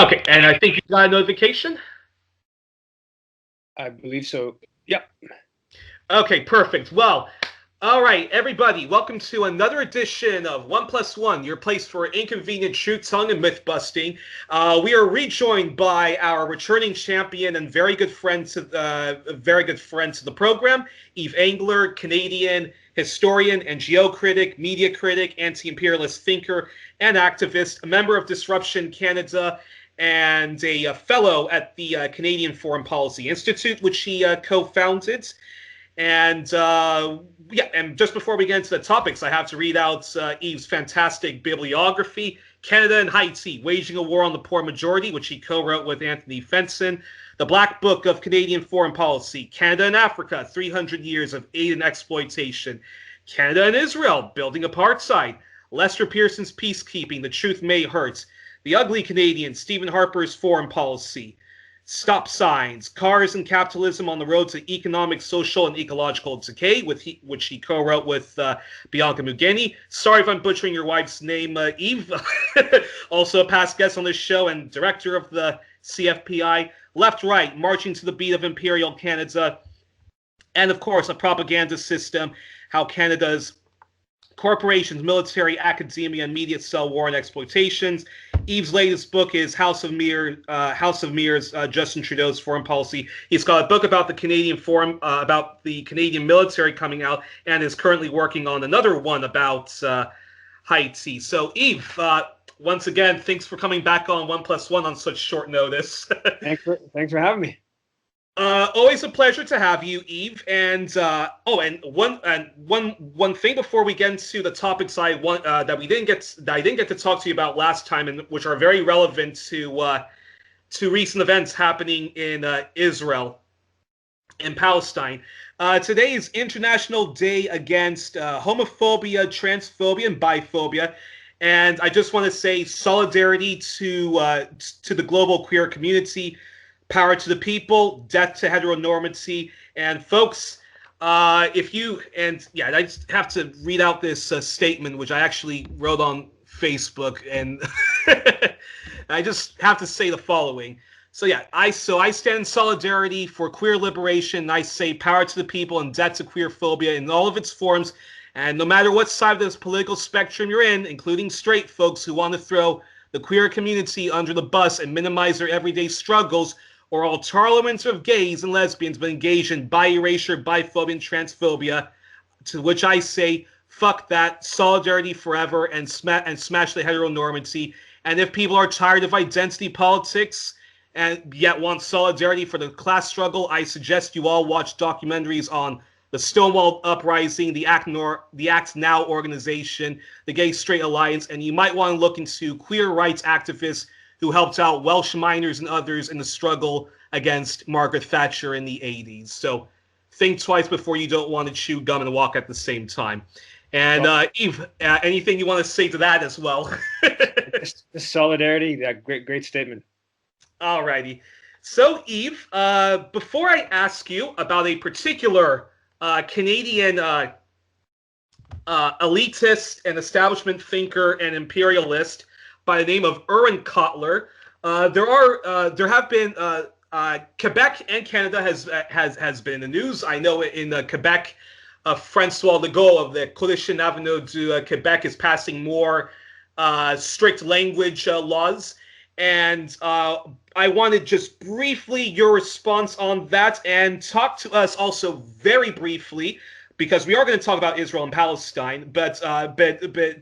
Okay, and I think you got a notification? I believe so. Yep. Okay, perfect. Well, all right, everybody, welcome to another edition of 1+1, your place for inconvenient truth-telling and myth-busting. We are rejoined by our returning champion and very good friend to the program, Yves Engler, Canadian historian and geocritic, media critic, anti-imperialist thinker, and activist, a member of Disruption Canada, and a fellow at the Canadian Foreign Policy Institute, which he co-founded. And and just before we get into the topics, I have to read out Yves' fantastic bibliography, Canada and Haiti, Waging a War on the Poor Majority, which he co-wrote with Anthony Fenson, The Black Book of Canadian Foreign Policy, Canada and Africa, 300 Years of Aid and Exploitation, Canada and Israel, Building Apartheid, Lester Pearson's Peacekeeping, The Truth May Hurt, The Ugly Canadian, Stephen Harper's Foreign Policy, Stop Signs, Cars and Capitalism on the Road to Economic, Social, and Ecological Decay, which he co-wrote with Bianca Mugeni. Sorry if I'm butchering your wife's name, Yves. Also a past guest on this show and director of the CFPI. Left, Right, Marching to the Beat of Imperial Canada. And, of course, A Propaganda System, How Canada's corporations, military, academia, and media sell war and exploitations. Yves' latest book is House of Mirrors, Justin Trudeau's Foreign Policy. He's got a book about the Canadian about the Canadian military coming out, and is currently working on another one about Haiti. So, Yves, once again, thanks for coming back on 1+1 on such short notice. Thanks for having me. Always a pleasure to have you, Yves. And one thing before we get into the topics I want that I didn't get to talk to you about last time, and which are very relevant to recent events happening in Israel and Palestine. Today is International Day Against Homophobia, Transphobia, and Biphobia. And I just want to say solidarity to the global queer community. Power to the people, death to heteronormity. And folks, I just have to read out this statement, which I actually wrote on Facebook, and I just have to say the following. So yeah, I stand in solidarity for queer liberation. I say power to the people and death to queer phobia in all of its forms. And no matter what side of this political spectrum you're in, including straight folks who want to throw the queer community under the bus and minimize their everyday struggles, or all tolerance of gays and lesbians but engage in bi-erasure, biphobia, and transphobia, to which I say, fuck that, solidarity forever, and smash the heteronormity. And if people are tired of identity politics and yet want solidarity for the class struggle, I suggest you all watch documentaries on the Stonewall Uprising, the Act Now organization, the Gay Straight Alliance, and you might want to look into queer rights activists who helped out Welsh miners and others in the struggle against Margaret Thatcher in the 80s. So think twice before you don't want to chew gum and walk at the same time. And Yves, anything you want to say to that as well? Solidarity, that great statement. All righty. So Yves, before I ask you about a particular Canadian elitist and establishment thinker and imperialist by the name of Irwin Cotler, there have been Quebec and Canada has been in the news. I know in Quebec, Francois Legault of the Coalition Avenue du Quebec is passing more strict language laws, and I wanted just briefly your response on that, and talk to us also very briefly, because we are going to talk about Israel and Palestine, but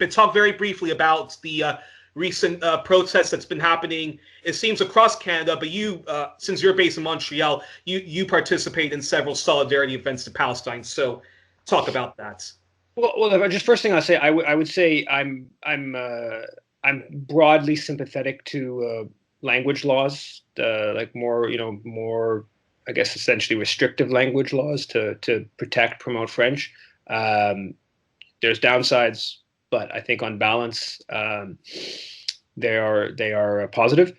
talk very briefly about the recent protests that's been happening, it seems, across Canada, but you, since you're based in Montreal, you participate in several solidarity events to Palestine. So talk about that. Well, just first thing I'll say, I would say I'm broadly sympathetic to language laws, like more, I guess, essentially restrictive language laws to promote French. There's downsides, but I think on balance, they are positive.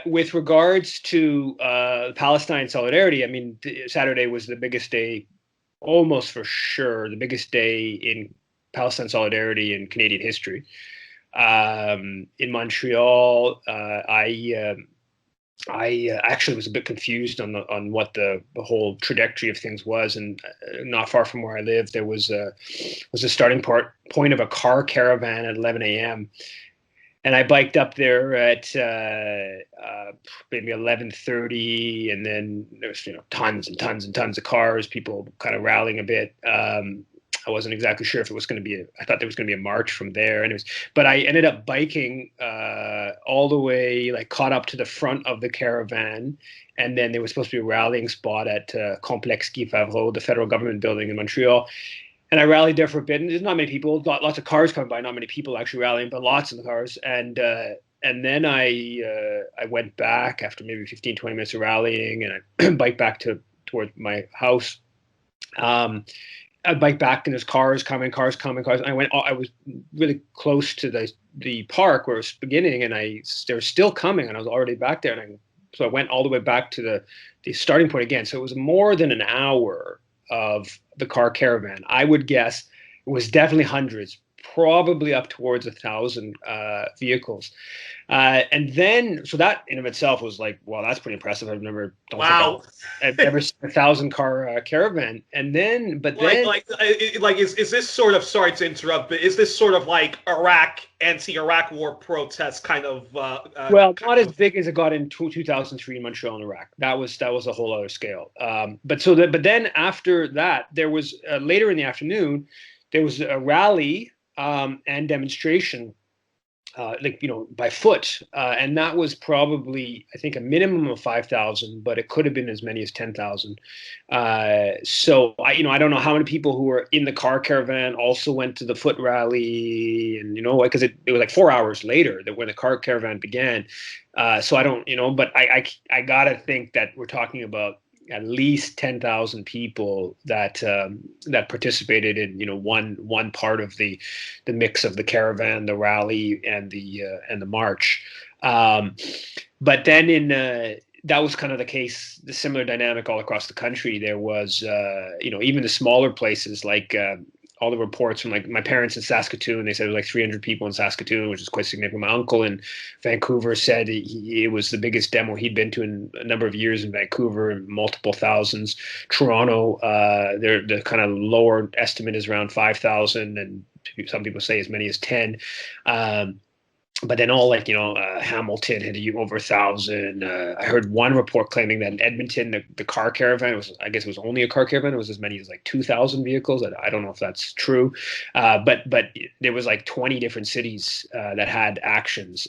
With regards to Palestine solidarity, I mean, Saturday was the biggest day, almost for sure, the biggest day in Palestine solidarity in Canadian history. In Montreal, I actually was a bit confused on what the whole trajectory of things was, and not far from where I lived, there was a starting point of a car caravan at 11 a.m. And I biked up there at maybe 11:30, and then there was tons and tons and tons of cars, people kind of rallying a bit. I wasn't exactly sure if it was going to be. I thought there was going to be a march from there, but I ended up biking all the way, like caught up to the front of the caravan, and then there was supposed to be a rallying spot at Complexe Guy Favreau, the federal government building in Montreal. And I rallied there for a bit, and there's not many people, lots of cars coming by, not many people actually rallying, but lots of the cars. And then I went back after maybe 15, 20 minutes of rallying, and I biked back toward my house. I biked back, and there's cars coming. And I was really close to the park where it was beginning, and they were still coming, and I was already back there. So I went all the way back to the starting point again. So it was more than an hour of the car caravan. I would guess it was definitely hundreds, probably up towards 1,000 vehicles. And then, so that in of itself was like, wow, that's pretty impressive. I've never seen a 1,000 car caravan. And then, is this sort of, sorry to interrupt, but is this sort of like anti-Iraq war protest kind of? Well, not as big as it got in 2003 in Montreal and Iraq. That was a whole other scale. But then after that, there was later in the afternoon, there was a rally and demonstration, by foot, and that was probably, I think, a minimum of 5,000, but it could have been as many as 10,000. So I don't know how many people who were in the car caravan also went to the foot rally, and because it was like 4 hours later that when the car caravan began. So I don't, but I gotta think that we're talking about at least 10,000 people that participated in one part of the mix of the caravan, the rally, and the march. But then that was kind of the case, the similar dynamic all across the country. There was even the smaller places, like all the reports from like my parents in Saskatoon, they said it was like 300 people in Saskatoon, which is quite significant. My uncle in Vancouver said it was the biggest demo he'd been to in a number of years in Vancouver, multiple thousands. Toronto, the kind of lower estimate is around 5,000, and some people say as many as 10. But then all Hamilton had over 1,000. I heard one report claiming that in Edmonton, the car caravan I guess it was only a car caravan. It was as many as like 2,000 vehicles. I don't know if that's true. But there was like 20 different cities that had actions,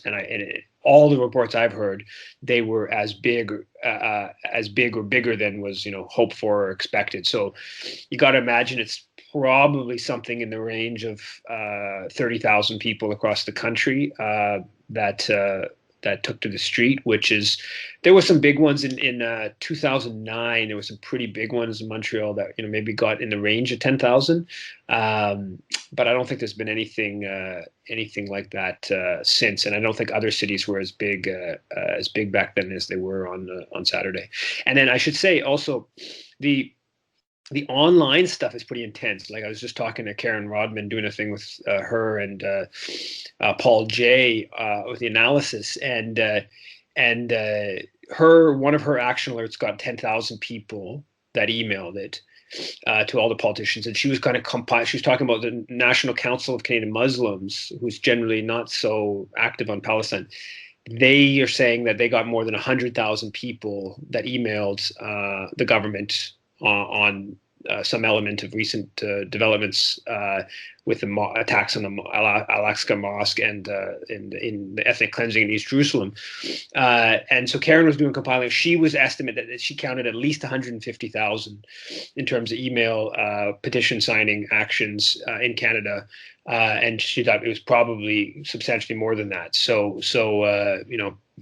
all the reports I've heard, they were as big or bigger than was hoped for or expected. So you got to imagine it's probably something in the range of 30,000 people across the country that took to the street, there were some big ones in 2009. There were some pretty big ones in Montreal that maybe got in the range of 10,000. But I don't think there's been anything like that since, and I don't think other cities were as big back then as they were on Saturday. And then I should say also the online stuff is pretty intense. Like I was just talking to Karen Rodman, doing a thing with her and Paul Jay with the analysis, and one of her action alerts got 10,000 people that emailed it to all the politicians, and she was kind of she was talking about the National Council of Canadian Muslims, who's generally not so active on Palestine. They are saying that they got more than 100,000 people that emailed the government on some element of recent developments with the attacks on the Al-Aqsa Mosque and in the ethnic cleansing in East Jerusalem. And so Karen was doing compiling. She was estimated that she counted at least 150,000 in terms of email petition signing actions in Canada. And she thought it was probably substantially more than that. So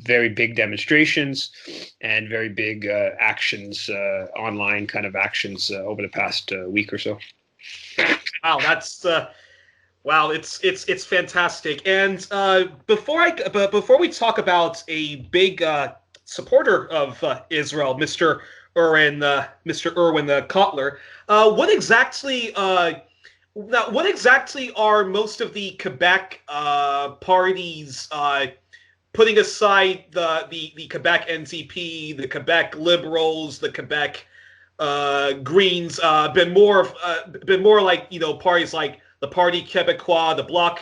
very big demonstrations and very big actions, online kind of actions over the past week or so. Wow, that's it's fantastic. And before we talk about a big supporter of Israel, Mr. Irwin Cotler, what exactly Now, what exactly are most of the Quebec parties putting aside the Quebec NCP, the Quebec Liberals, the Quebec Greens, been more like, you know, parties like the Parti Québécois, the Bloc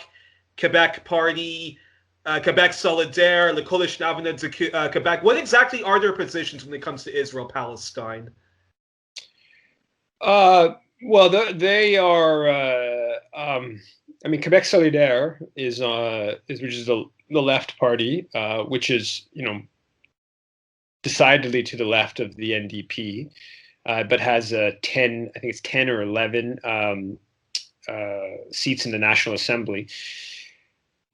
Quebec Party, Quebec Solidaire, the Coalition Avenir de Quebec. What exactly are their positions when it comes to Israel Palestine? Well, they are. I mean, Quebec Solidaire is which is the left party, which is, you know, decidedly to the left of the NDP, but has 10, I think it's 10 or 11 seats in the National Assembly,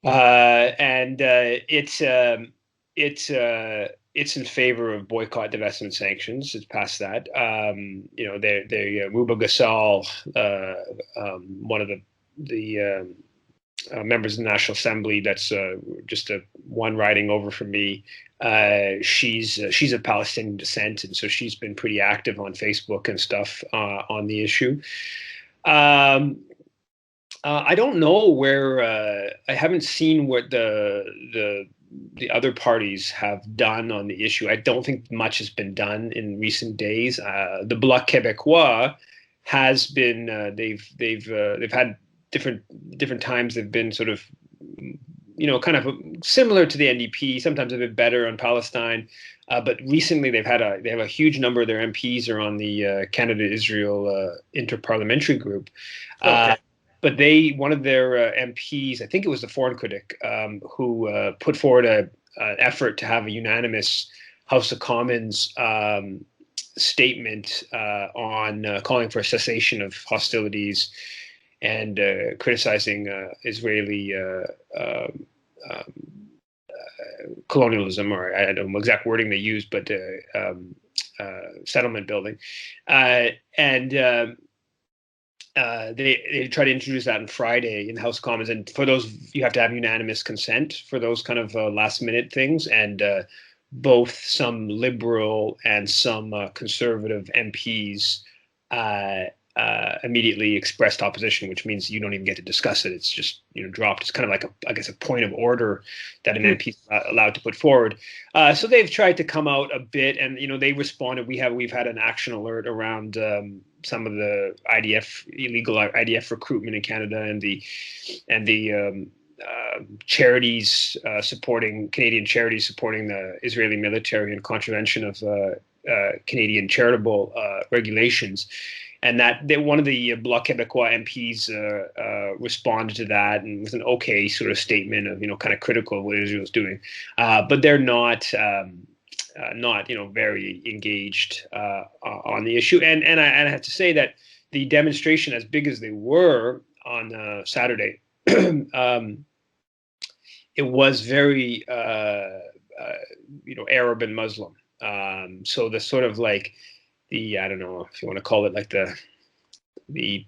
and it's in favor of boycott, divestment, sanctions. It's past that. You know, they Ruba Gassal, one of the members of the National Assembly, that's just one riding over from me. She's of Palestinian descent, and so she's been pretty active on Facebook and stuff on the issue. I don't know where. I haven't seen what the other parties have done on the issue. I don't think much has been done in recent days. The Bloc Québécois has been. They've had different times. They've been sort of, you know, kind of similar to the NDP. Sometimes a bit better on Palestine, but recently they have a huge number of their MPs are on the Canada-Israel Interparliamentary Group. Okay. But one of their MPs, I think it was the foreign critic, who put forward an effort to have a unanimous House of Commons statement on calling for a cessation of hostilities and criticizing Israeli colonialism, or I don't know exact wording they used, but settlement building, and they try to introduce that on Friday in House Commons, and for those you have to have unanimous consent for those kind of last minute things, and both some liberal and some conservative MPs immediately expressed opposition, which means you don't even get to discuss it. It's just, you know, dropped. It's kind of like a point of order that an MP is allowed to put forward. So they've tried to come out a bit, and, you know, they responded. We've had an action alert around some of the illegal IDF recruitment in Canada, and the charities Canadian charities supporting the Israeli military in contravention of Canadian charitable regulations. And one of the Bloc Québécois MPs responded to that, and with an okay sort of statement of, you know, kind of critical of what Israel's doing, but they're not you know, very engaged on the issue. And I have to say that the demonstration, as big as they were on Saturday, it was very you know, Arab and Muslim. So the sort of like I don't know if you want to call it like the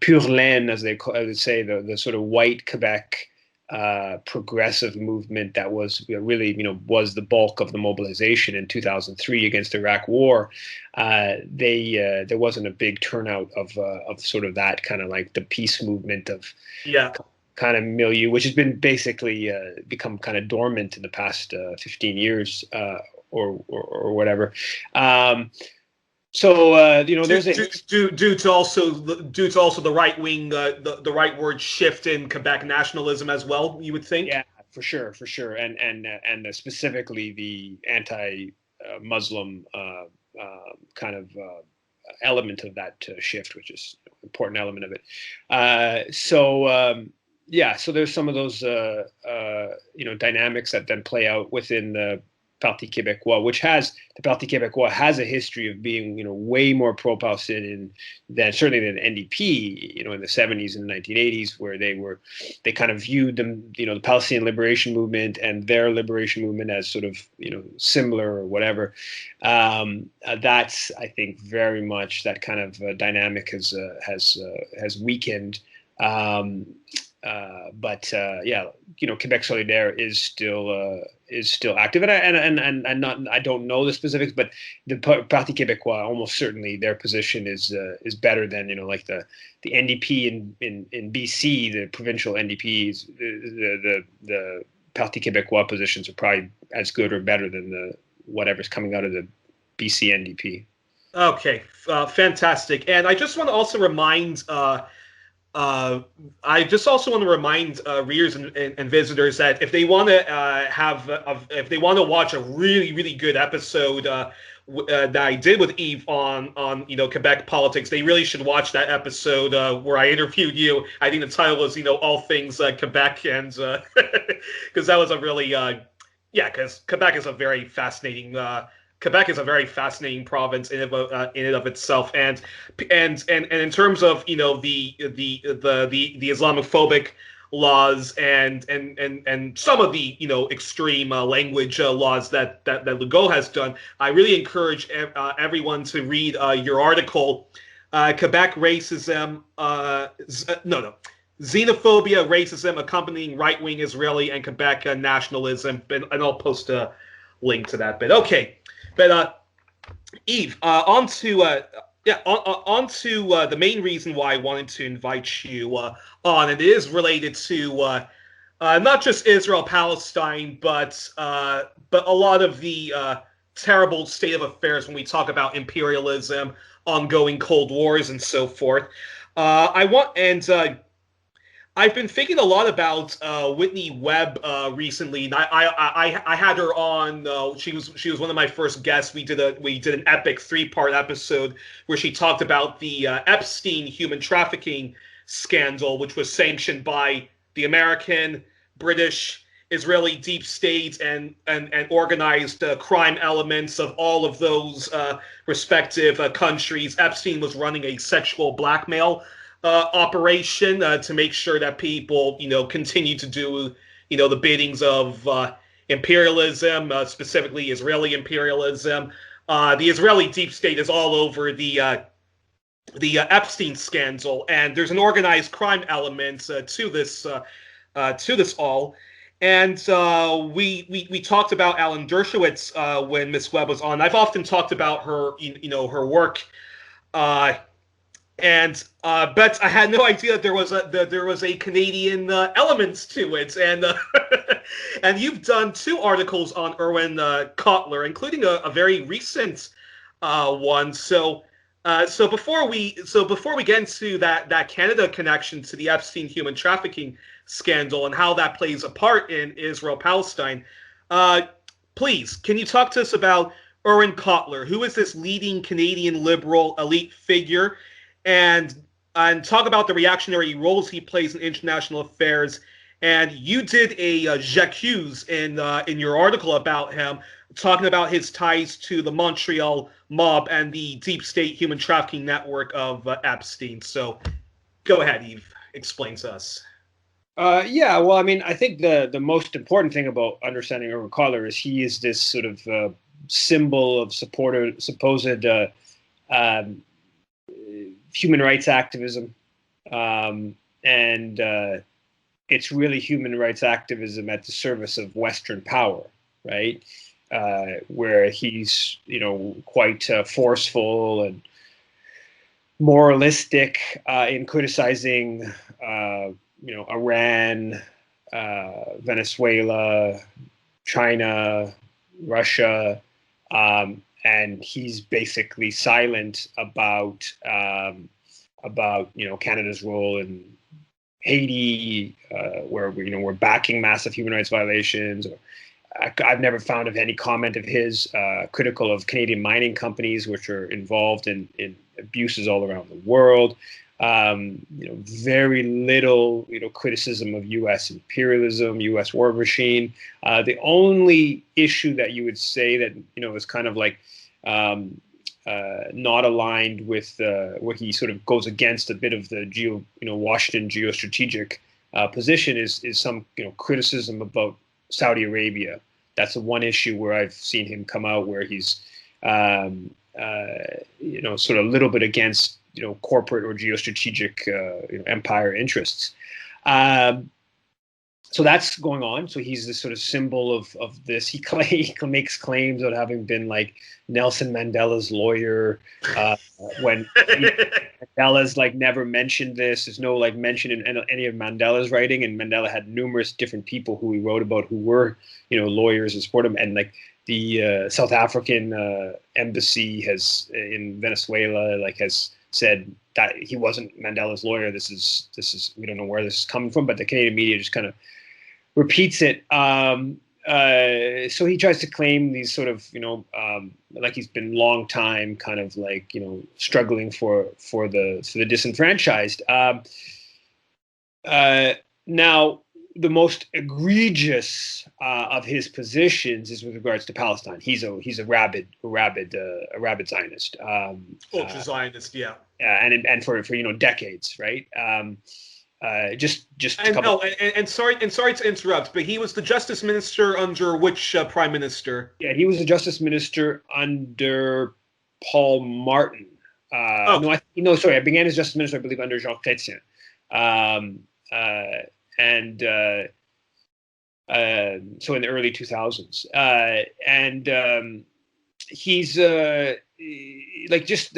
pure laine, as I would say, the sort of white Quebec progressive movement that was really, you know, was the bulk of the mobilization in 2003 against the Iraq War. There wasn't a big turnout of sort of that kind of like the peace movement of kind of milieu, which has been basically become kind of dormant in the past 15 years or whatever. So you know, there's due to also the right wing, the rightward shift in Quebec nationalism as well, you would think. Yeah, for sure, and specifically the anti-Muslim kind of element of that shift, which is an important element of it. Yeah, so there's some of those you know, dynamics that then play out within the Parti Québécois, the Parti Québécois has a history of being, you know, way more pro-Palestinian than NDP, you know, in the 70s and 1980s, where they kind of viewed them, you know, the Palestinian liberation movement and their liberation movement as sort of, you know, similar or whatever. That's, I think, very much that kind of dynamic has weakened. But Quebec Solidaire is still active, and not, I don't know the specifics, but the Parti Québécois, almost certainly their position is better than like the NDP in BC, the provincial NDPs, the Parti Québécois positions are probably as good or better than the whatever's coming out of the BC NDP. Okay, fantastic. And I just want to also remind readers and visitors that if they want to if they want to watch a really really good episode that I did with Yves on Quebec politics, they really should watch that episode where I interviewed you. I think the title was all things Quebec, and because that was a really because Quebec is a very fascinating. Quebec is a very fascinating province in and of itself, and in terms of the Islamophobic laws and some of the extreme language laws that Legault has done. I really encourage everyone to read your article, Quebec racism, xenophobia, racism, accompanying right-wing Israeli and Quebec nationalism, and I'll post a link to that. But okay. But Yves, on to the main reason why I wanted to invite you on. It is related to not just Israel, Palestine, but a lot of the terrible state of affairs when we talk about imperialism, ongoing Cold Wars, and so forth. I've been thinking a lot about Whitney Webb recently, and I had her on. She was one of my first guests. We did an epic 3-part episode where she talked about the Epstein human trafficking scandal, which was sanctioned by the American, British, Israeli deep state and organized crime elements of all of those respective countries. Epstein was running a sexual blackmail operation to make sure that people, continue to do, the biddings of imperialism, specifically Israeli imperialism. The Israeli deep state is all over the Epstein scandal, and there's an organized crime element to this all. And we talked about Alan Dershowitz when Miss Webb was on. I've often talked about her, her work. But I had no idea that there was a Canadian element to it, and and you've done 2 articles on Irwin Cotler, including a very recent one. So before we get into that Canada connection to the Epstein human trafficking scandal and how that plays a part in Israel-Palestine, please, can you talk to us about Irwin Cotler? Who is this leading Canadian liberal elite figure? And talk about the reactionary roles he plays in international affairs. And you did a j'accuse in your article about him, talking about his ties to the Montreal mob and the deep state human trafficking network of Epstein. So go ahead, Yves. Explain to us. Well, I mean, I think the most important thing about understanding Irwin Cotler is he is this sort of symbol of supposed human rights activism, and it's really human rights activism at the service of Western power, right? Where he's quite forceful and moralistic in criticizing Iran, Venezuela, China, Russia. And he's basically silent about Canada's role in Haiti, where we're backing massive human rights violations. I've never found of any comment of his critical of Canadian mining companies, which are involved in abuses all around the world. Very little criticism of U.S. imperialism, U.S. war machine. The only issue that you would say that is kind of like not aligned with where he sort of goes against a bit of the Washington geostrategic position is some criticism about Saudi Arabia. That's the one issue where I've seen him come out where he's sort of a little bit against corporate or geostrategic empire interests. So that's going on. So he's this sort of symbol of this. He makes claims of having been like Nelson Mandela's lawyer when Mandela's like never mentioned this. There's no like mention in any of Mandela's writing, and Mandela had numerous different people who he wrote about who were lawyers and support him. And like the South African embassy has in Venezuela has said that he wasn't Mandela's lawyer. This is we don't know where this is coming from, but the Canadian media just kind of repeats it. So he tries to claim these sort of, like he's been long time kind of like, struggling for the disenfranchised. Now, the most egregious of his positions is with regards to Palestine. He's a rabid Zionist, Ultra Zionist, yeah, and for decades, right? Just a couple. And sorry to interrupt, but he was the justice minister under which prime minister? Yeah, he was the justice minister under Paul Martin. I began as justice minister, I believe, under Jean Chretein. So in the early 2000s, he's just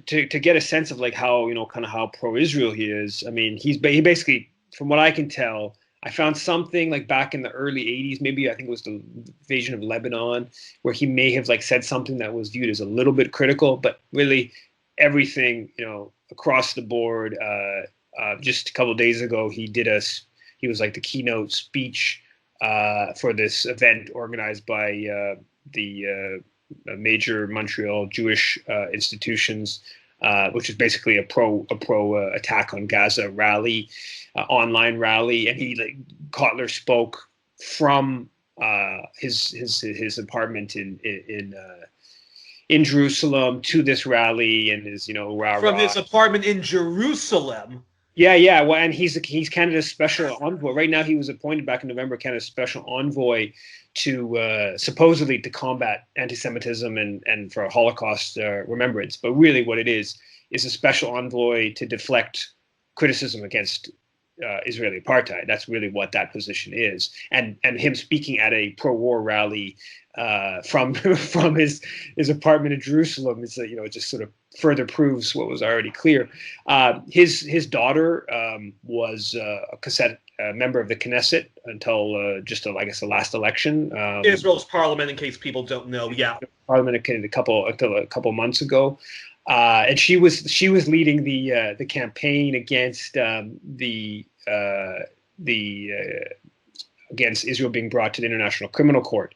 to get a sense of like how kind of how pro-Israel he is. I mean, he basically, from what I can tell, I found something like back in the early 80s, maybe I think it was the invasion of Lebanon, where he may have like said something that was viewed as a little bit critical, but really everything across the board. Just a couple of days ago, he was like the keynote speech for this event organized by the major Montreal Jewish institutions, which is basically a pro attack on Gaza rally, online rally, and Cotler spoke from his apartment in Jerusalem to this rally, and his from his apartment in Jerusalem. Yeah. Well, and he's Canada's special envoy. Right now, he was appointed back in November, Canada's special envoy to supposedly to combat anti-Semitism and for Holocaust remembrance. But really, what it is a special envoy to deflect criticism against Israeli apartheid. That's really what that position is. And him speaking at a pro-war rally from his apartment in Jerusalem is it just sort of further proves what was already clear. His daughter was a member of the Knesset until I guess the last election. Israel's parliament, in case people don't know. Yeah, parliament until a couple months ago. And she was leading the campaign against against Israel being brought to the International Criminal Court.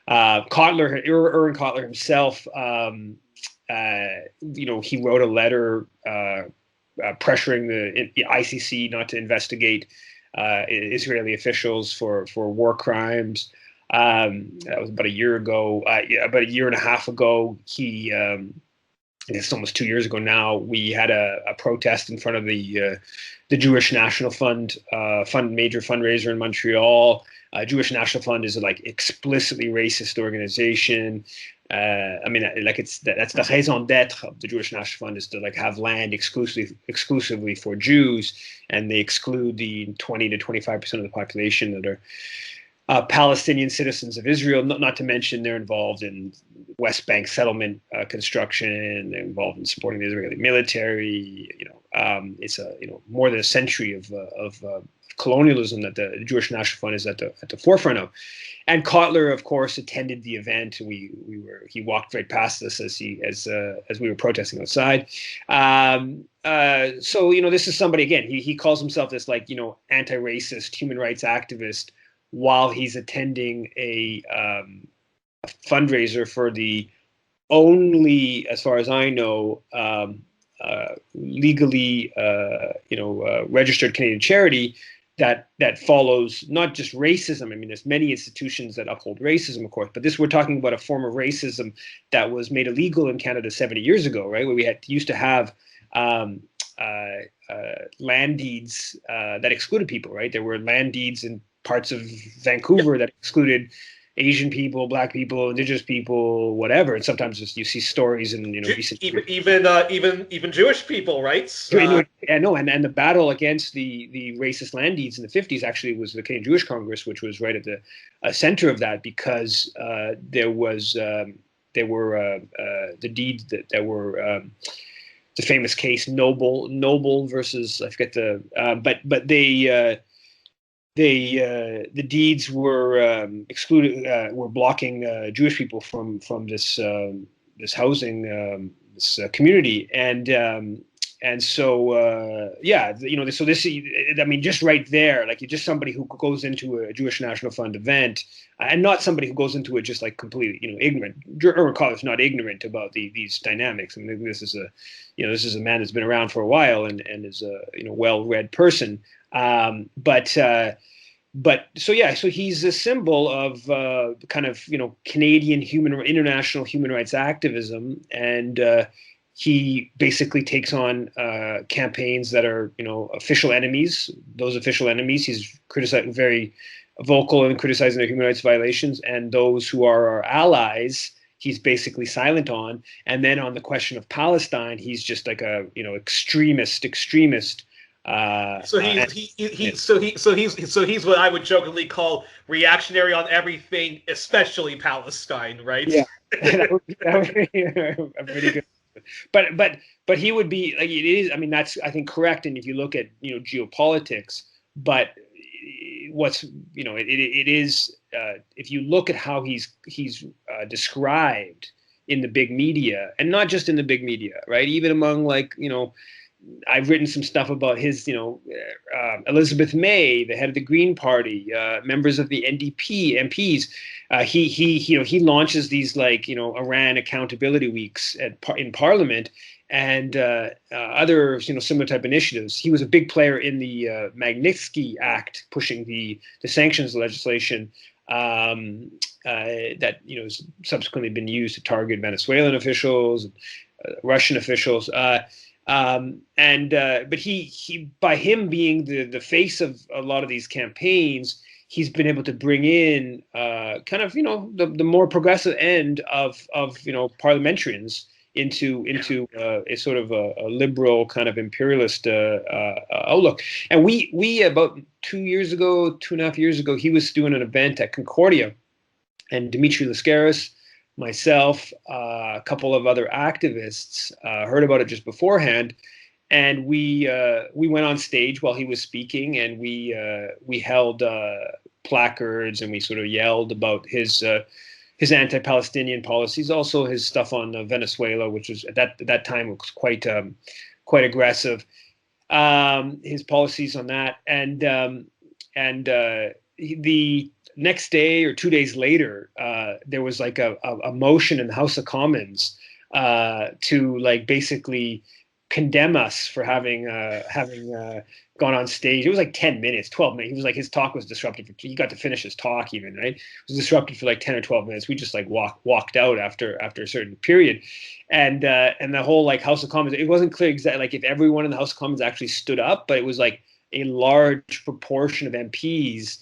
Irwin Cotler himself, he wrote a letter pressuring the ICC not to investigate Israeli officials for war crimes. That was about a year ago. About a year and a half ago, it's almost 2 years ago now, we had a protest in front of the Jewish National Fund, major fundraiser in Montreal. Jewish National Fund is a explicitly racist organization. That's the raison d'être of the Jewish National Fund, is to have land exclusively for Jews, and they exclude the 20 to 25% of the population that are Palestinian citizens of Israel. Not to mention they're involved in West Bank settlement construction. They're involved in supporting the Israeli military. It's more than a century of colonialism that the Jewish National Fund is at the forefront of. And Cotler, of course, attended the event. He walked right past us as we were protesting outside. So this is somebody, again, he calls himself this anti-racist human rights activist while he's attending a fundraiser for the only, as far as I know, legally registered Canadian charity that follows not just racism. I mean, there's many institutions that uphold racism, of course, but we're talking about a form of racism that was made illegal in Canada 70 years ago, right? Where we used to have land deeds that excluded people, right? There were land deeds in parts of Vancouver that excluded Asian people, black people, indigenous people, whatever. And sometimes you see stories in recent even Jewish people, right? Yeah, no, and the battle against the racist land deeds in the 50s actually was the Canadian Jewish Congress, which was right at the center of that, because there were the deeds that were the famous case Noble versus, I forget but the deeds were excluded, were blocking Jewish people from this this housing, this community, and so so this, I mean, just right there, like, you're just somebody who goes into a Jewish National Fund event, and not somebody who goes into it just like completely ignorant. Irwin Cotler's not ignorant about these dynamics. I mean, this is a man that's been around for a while and is a well-read person. So he's a symbol of kind of Canadian international human rights activism, and he basically takes on campaigns that are official enemies. Those official enemies, he's very vocal in criticizing their human rights violations, and those who are our allies, he's basically silent on. And then on the question of Palestine, he's just like a extremist. So he's what I would jokingly call reactionary on everything, especially Palestine, right? Yeah, that would be a pretty good. But he would be like, it is. I mean, that's, I think, correct. And if you look at geopolitics, but what's it is, if you look at how he's described in the big media, and not just in the big media, right? Even among, like, I've written some stuff about his, Elizabeth May, the head of the Green Party, members of the NDP MPs. He launches these, like, Iran accountability weeks in Parliament, and other similar type initiatives. He was a big player in the Magnitsky Act, pushing the sanctions legislation that has subsequently been used to target Venezuelan officials, Russian officials. But he by him being the face of a lot of these campaigns, he's been able to bring in kind of the more progressive end of parliamentarians into a sort of a liberal kind of imperialist outlook. And we about 2.5 years ago, he was doing an event at Concordia, and Dimitri Lascaris, myself, a couple of other activists heard about it just beforehand, and we went on stage while he was speaking, and we held placards, and we sort of yelled about his anti-Palestinian policies, also his stuff on Venezuela, which was at that time was quite aggressive. His policies on that, and the next day or 2 days later, there was like a motion in the House of Commons to, like, basically condemn us for having gone on stage. It was like 10 minutes, 12 minutes. He was like, his talk was disrupted. He got to finish his talk even, right? It was disrupted for like 10 or 12 minutes. We just like walked out after a certain period. And the whole, like, House of Commons, it wasn't clear exactly like if everyone in the House of Commons actually stood up, but it was like a large proportion of MPs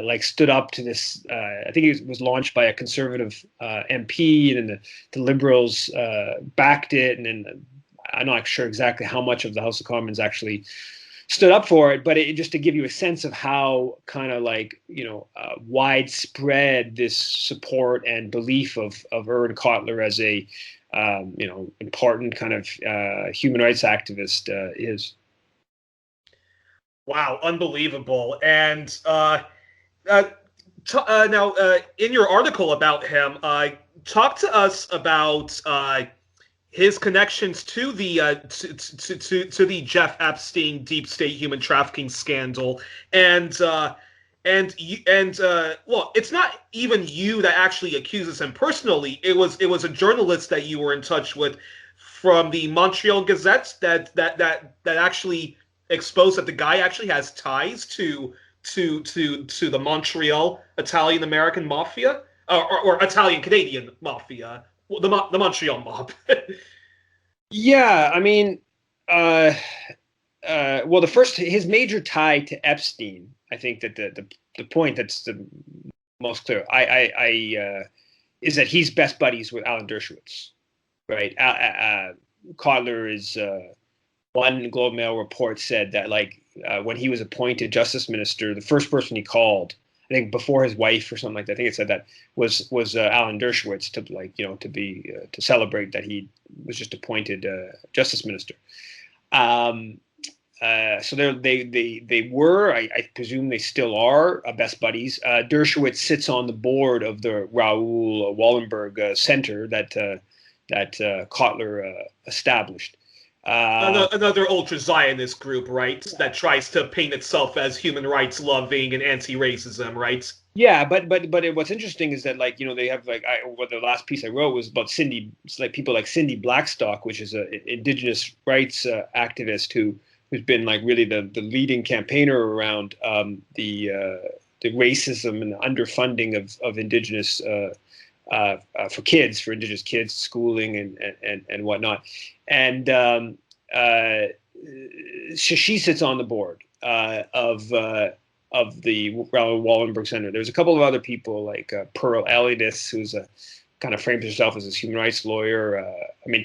like stood up to this. I think it was launched by a conservative MP, and then the Liberals backed it, and then I'm not sure exactly how much of the House of Commons actually stood up for it, but just to give you a sense of how kind of like widespread this support and belief of Irwin Cotler as a important kind of human rights activist is. Wow, unbelievable. And now, in your article about him, talk to us about his connections to the to the Jeff Epstein deep state human trafficking scandal, and well, it's not even you that actually accuses him personally. It was a journalist that you were in touch with from the Montreal Gazette that actually exposed that the guy actually has ties to the Montreal Italian-American Mafia, or Italian-Canadian Mafia, the Montreal mob. Yeah, I mean, well, his major tie to Epstein, I think that the point that's the most clear, is that he's best buddies with Alan Dershowitz, right? Cotler is one Globe Mail report said that when he was appointed justice minister, the first person he called, I think before his wife or something like that, I think it said that was Alan Dershowitz to celebrate that he was just appointed justice minister. So they were, I presume they still are, best buddies. Dershowitz sits on the board of the Raoul Wallenberg Center that Cotler established. Another Ultra Zionist group, right? That tries to paint itself as human rights loving and anti-racism, right? Yeah, but what's interesting is that they have the last piece I wrote was about people like Cindy Blackstock, which is an indigenous rights activist who's been really the leading campaigner around the racism and the underfunding of indigenous for indigenous kids schooling and whatnot, and she sits on the board of the Raoul Wallenberg Center. There's a couple of other people like Pearl Elias, who's kind of frames herself as a human rights lawyer.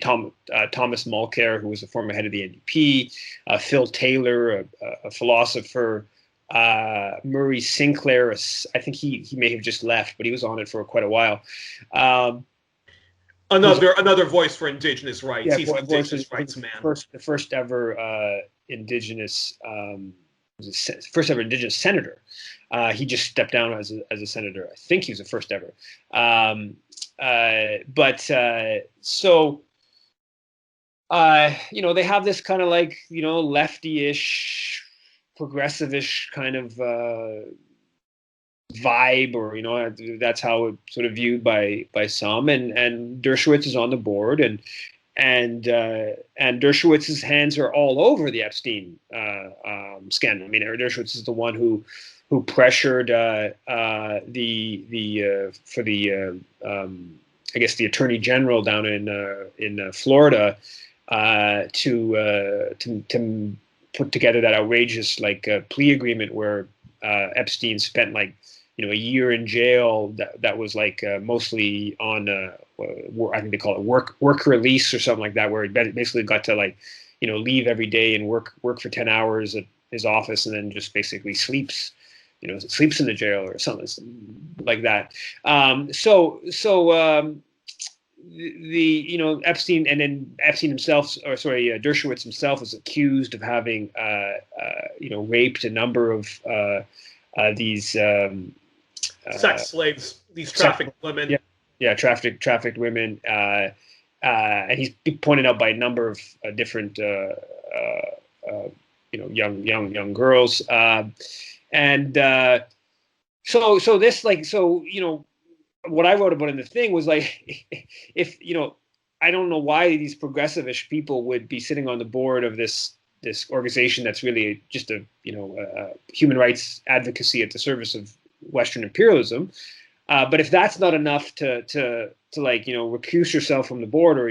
Thomas Mulcair, who was the former head of the NDP, Phil Taylor, a philosopher, Murray Sinclair. I think he may have just left, but he was on it for quite a while. Another voice for Indigenous rights. Yeah, he's an Indigenous rights man. The first ever Indigenous. First ever Indigenous senator. He just stepped down as a senator. I think he was the first ever. They have this kind of lefty-ish, progressive-ish kind of vibe, or that's how it's sort of viewed by some. And Dershowitz is on the board, and Dershowitz's hands are all over the Epstein scandal. Dershowitz is the one who pressured the Attorney General down in Florida to put together that outrageous plea agreement where Epstein spent a year in jail that was mostly on I think they call it work release or something like that, where he basically got to leave every day and work for 10 hours at his office and then just basically sleeps in the jail or something like that. Epstein, and then Epstein himself, Dershowitz himself, was accused of having raped a number of these sex slaves, these trafficked women. Yeah, trafficked women, and he's pointed out by a number of different young girls, what I wrote about in the thing was if I don't know why these progressive-ish people would be sitting on the board of this organization that's really just a human rights advocacy at the service of Western imperialism. But if that's not enough to recuse yourself from the board or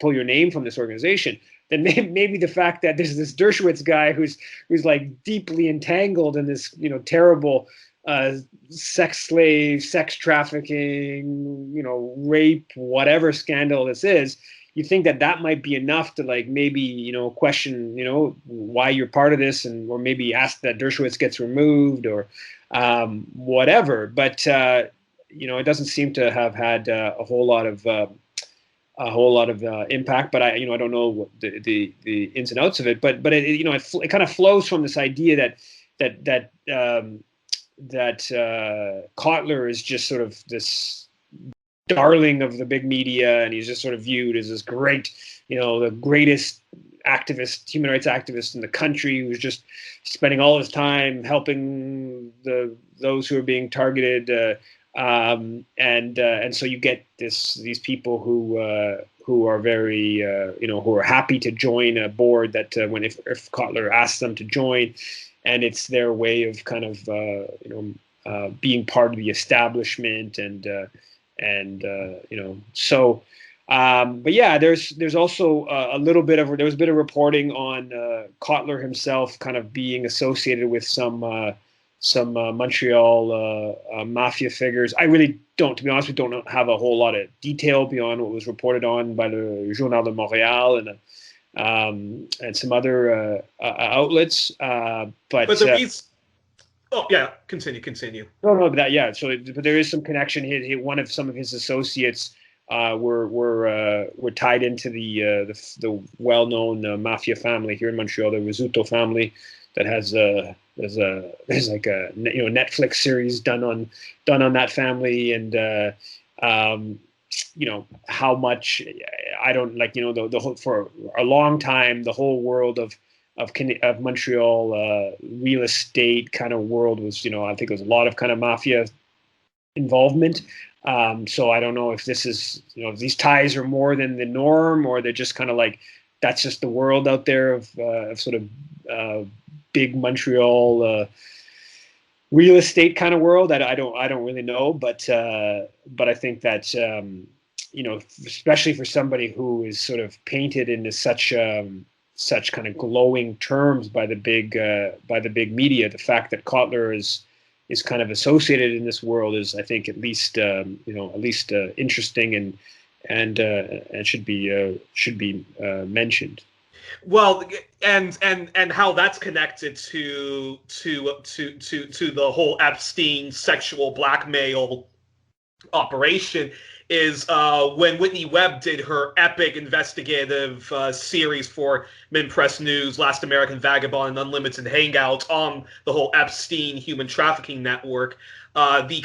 pull your name from this organization, then maybe the fact that there's this Dershowitz guy who's deeply entangled in this terrible sex slave, sex trafficking, rape, whatever scandal this is, you think that might be enough to maybe question why you're part of this, or maybe ask that Dershowitz gets removed or whatever. But it doesn't seem to have had a whole lot of impact. But I don't know what the ins and outs of it. But it kind of flows from this idea that Cotler is just sort of this darling of the big media, and he's just sort of viewed as this great, the greatest activist, human rights activist in the country, who's just spending all his time helping those who are being targeted, and so you get these people who are very who are happy to join a board that if Cotler asks them to join, and it's their way of kind of being part of the establishment but yeah, there's also there was a bit of reporting on Cotler himself kind of being associated with some Montreal Mafia figures. I really don't, to be honest, we don't have a whole lot of detail beyond what was reported on by the Journal de Montréal and some other outlets. But the reason. Oh yeah, continue. No, but yeah. So, but there is some connection. One of some of his associates were tied into the well-known mafia family here in Montreal, the Rizzuto family, that has there's like a Netflix series done on that family, and how much I don't like the whole, for a long time the whole world of Montreal real estate kind of world was, I think it was a lot of kind of mafia involvement. So I don't know if this is, if these ties are more than the norm, or they're just kind of like, that's just the world out there of sort of big Montreal real estate kind of world. I don't really know, but I think that especially for somebody who is sort of painted into such kind of glowing terms by the big media, the fact that Cotler is kind of associated in this world is, I think, at least interesting and should be mentioned. Well, and how that's connected to the whole Epstein sexual blackmail operation is when Whitney Webb did her epic investigative series for Min Press News, Last American Vagabond, and Unlimited Hangout on the whole Epstein human trafficking network. The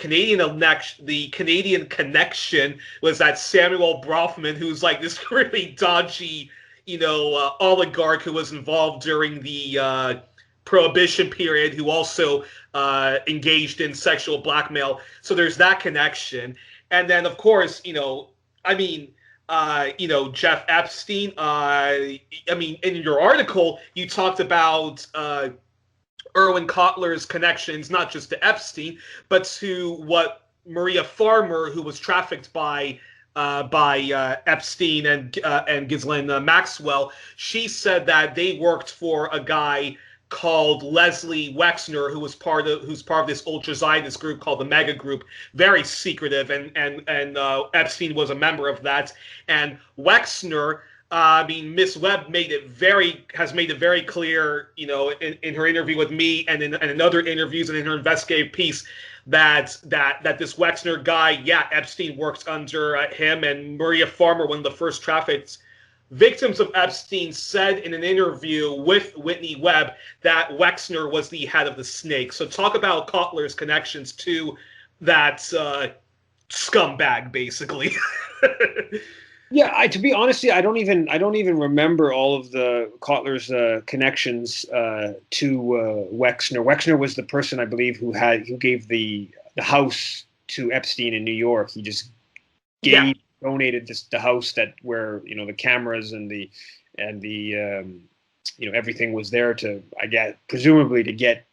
Canadian connection was that Samuel Bronfman, who's like this really dodgy, oligarch who was involved during the Prohibition period, who also engaged in sexual blackmail. So there's that connection. And then, of course, Jeff Epstein. In your article, you talked about Irwin Cotler's connections, not just to Epstein, but to what Maria Farmer, who was trafficked by Epstein and Ghislaine Maxwell. She said that they worked for a guy called Leslie Wexner, who's part of this Ultra Zionist group called the Mega Group, very secretive, and Epstein was a member of that. And Wexner, Miss Webb has made it very clear, in her interview with me and in other interviews and in her investigative piece, that this Wexner guy, Epstein works under him. And Maria Farmer, one of the first trafficked victims of Epstein, said in an interview with Whitney Webb that Wexner was the head of the snake. So talk about Cotler's connections to that scumbag, basically. Yeah, to be honest, I don't even remember all of the Cotler's connections to Wexner. Wexner was the person, I believe, who gave the house to Epstein in New York. He just donated the house where the cameras and the everything was there to, I guess, presumably to get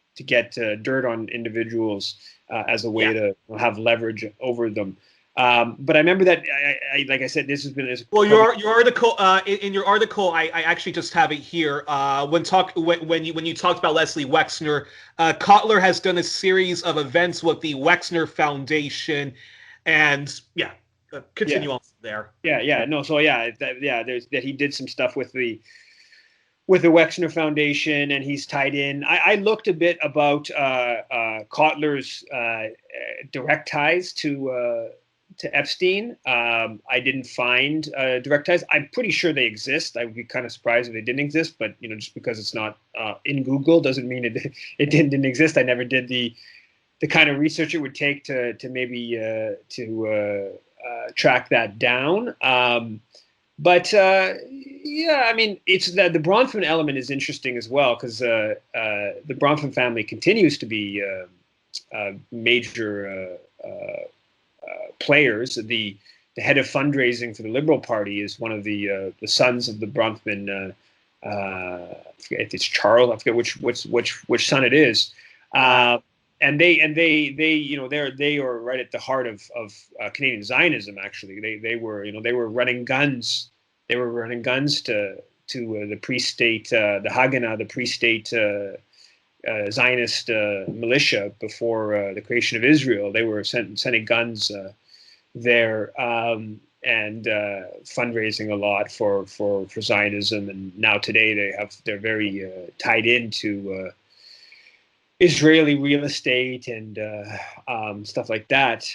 dirt on individuals as a way to have leverage over them. But I remember that, like I said, this has been... Well, your article, in your article, I actually just have it here. When you talked about Leslie Wexner, Cotler has done a series of events with the Wexner Foundation, and continue on there. There's that he did some stuff with the Wexner Foundation, and he's tied in. I looked a bit about Cotler's direct ties to Epstein. I didn't find direct ties. I'm pretty sure they exist. I would be kind of surprised if they didn't exist, but just because it's not in Google doesn't mean it didn't exist. I never did the kind of research it would take to maybe track that down. But it's the Bronfman element is interesting as well, because the Bronfman family continues to be major players. The head of fundraising for the Liberal Party is one of the sons of the Bronfman. I forget if it's Charles. I forget which son it is. And they are right at the heart of Canadian Zionism. Actually, they were running guns. They were running guns to the pre-state, the Haganah, the pre-state Zionist militia before the creation of Israel. They were sending guns there and fundraising a lot for Zionism. And now today they're very tied into Israeli real estate and stuff like that.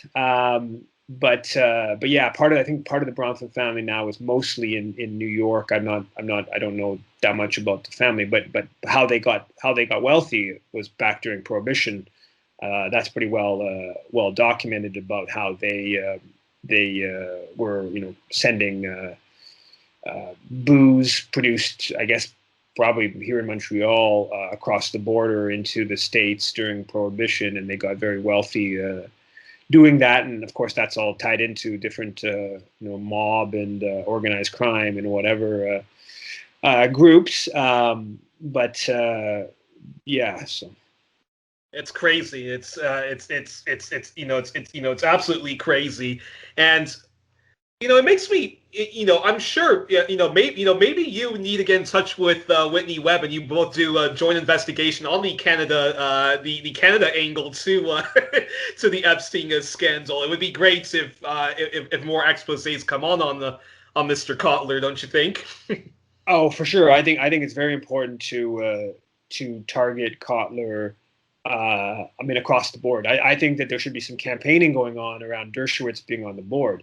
But yeah, I think part of the Bronfman family now is mostly in New York. I don't know that much about the family, but how they got wealthy was back during Prohibition. That's pretty well documented about how they were sending booze produced, I guess, probably here in Montreal across the border into the States during Prohibition, and they got very wealthy doing that. And of course, that's all tied into different mob and organized crime and whatever groups. But yeah, so. It's crazy. It's absolutely crazy, and it makes me, I'm sure, maybe you need to get in touch with Whitney Webb, and you both do a joint investigation on the Canada, the Canada angle to to the Epstein scandal. It would be great if more exposés come on Mr. Cotler, don't you think? Oh, for sure. I think it's very important to target Cotler. Across the board. I think that there should be some campaigning going on around Dershowitz being on the board.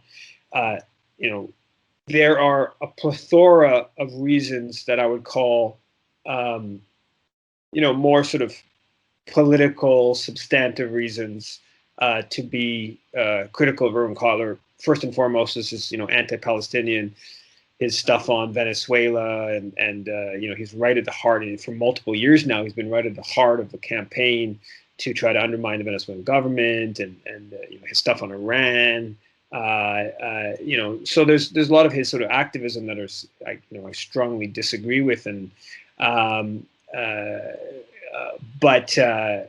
There are a plethora of reasons that I would call, more sort of political, substantive reasons to be critical of Irwin Cotler. First and foremost, this is anti-Palestinian. His stuff on Venezuela and he's right at the heart, and for multiple years now he's been right at the heart of the campaign to try to undermine the Venezuelan government and his stuff on Iran. So there's a lot of his sort of activism that I strongly disagree with, and but the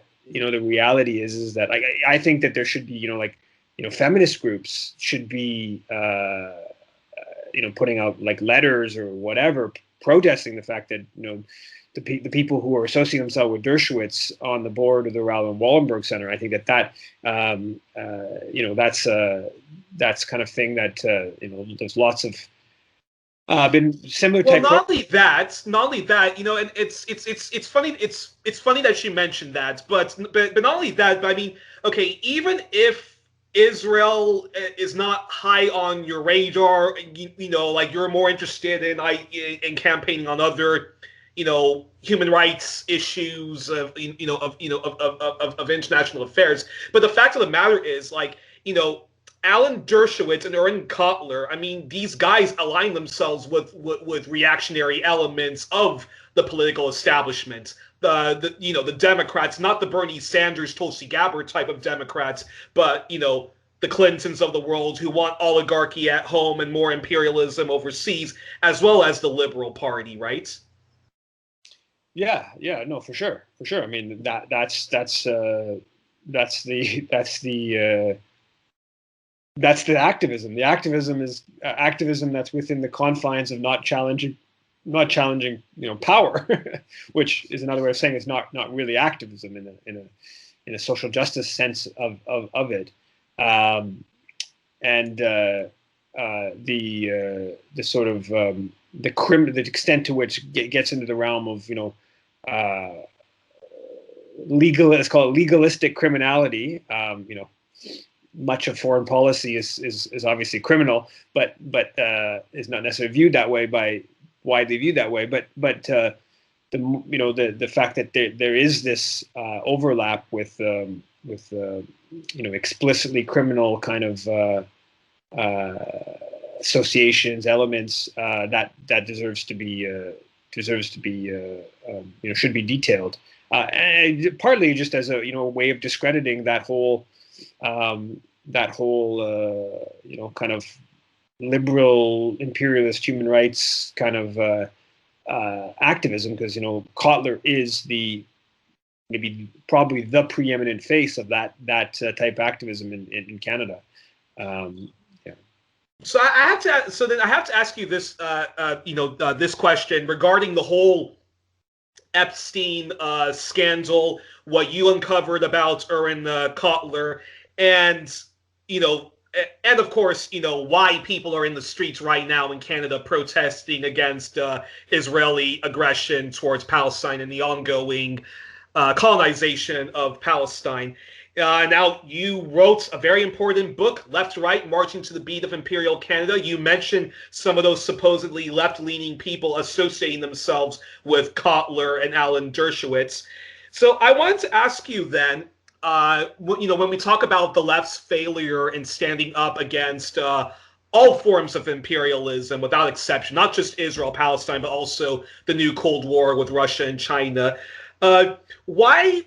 reality is that I think that there should be feminist groups should be putting out like letters or whatever protesting the fact that the people who are associating themselves with Dershowitz on the board of the Raoul Wallenberg Center. I think that that's kind of thing that there's lots of been similar type. Well, not only that, and it's funny. It's funny that she mentioned that, but not only that. But I mean, okay, even if Israel is not high on your radar, like you're more interested in campaigning on other, human rights issues of international affairs. But the fact of the matter is, Alan Dershowitz and Irwin Cotler, I mean, these guys align themselves with reactionary elements of the political establishment. The Democrats, not the Bernie Sanders, Tulsi Gabbard type of Democrats, but the Clintons of the world who want oligarchy at home and more imperialism overseas, as well as the Liberal Party, right? Yeah, no, for sure. I mean, that's the activism. The activism is activism that's within the confines of not challenging power, which is another way of saying it's not really activism in a social justice sense of it. The sort of the extent to which it gets into the realm of let's call it legalistic criminality. Much of foreign policy is obviously criminal, but is not necessarily viewed that way by widely viewed that way. But the fact that there is this overlap with explicitly criminal kind of associations, elements that deserves to be should be detailed, and partly just as a way of discrediting that whole kind of liberal imperialist human rights kind of activism, because Cotler is probably the preeminent face of that type of activism in Canada. So I have to ask you this, this question regarding the whole Epstein scandal, what you uncovered about Irwin Cotler, and you know, and of course, why people are in the streets right now in Canada protesting against Israeli aggression towards Palestine and the ongoing colonization of Palestine. Now, you wrote a very important book, Left Right, Marching to the Beat of Imperial Canada. You mentioned some of those supposedly left-leaning people associating themselves with Kotler and Alan Dershowitz. So I wanted to ask you then, when we talk about the left's failure in standing up against all forms of imperialism without exception, not just Israel, Palestine, but also the new Cold War with Russia and China, why,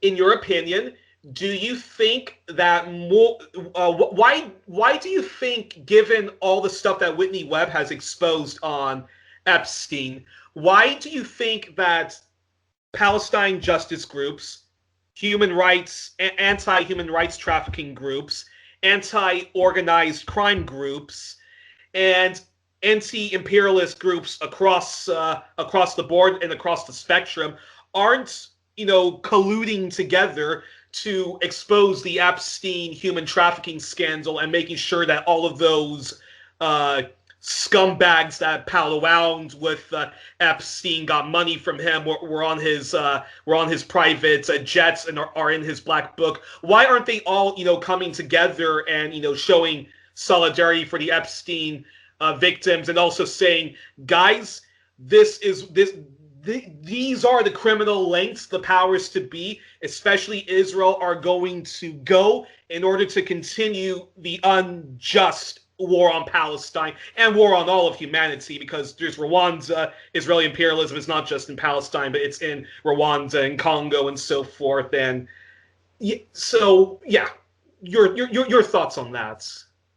in your opinion, do you think that more? Why do you think, given all the stuff that Whitney Webb has exposed on Epstein, why do you think that Palestine justice groups, human rights, anti-human rights trafficking groups, anti-organized crime groups, and anti-imperialist groups across the board and across the spectrum aren't colluding together to expose the Epstein human trafficking scandal and making sure that all of those scumbags that pal around with Epstein, got money from him, were on his private jets and are in his black book? Why aren't they all coming together and showing solidarity for the Epstein victims, and also saying, guys, these are the criminal lengths the powers to be, especially Israel, are going to go in order to continue the unjust war on Palestine and war on all of humanity, because there's Rwanda. Israeli imperialism is not just in Palestine, but it's in Rwanda and Congo and so forth. And so, yeah, your thoughts on that?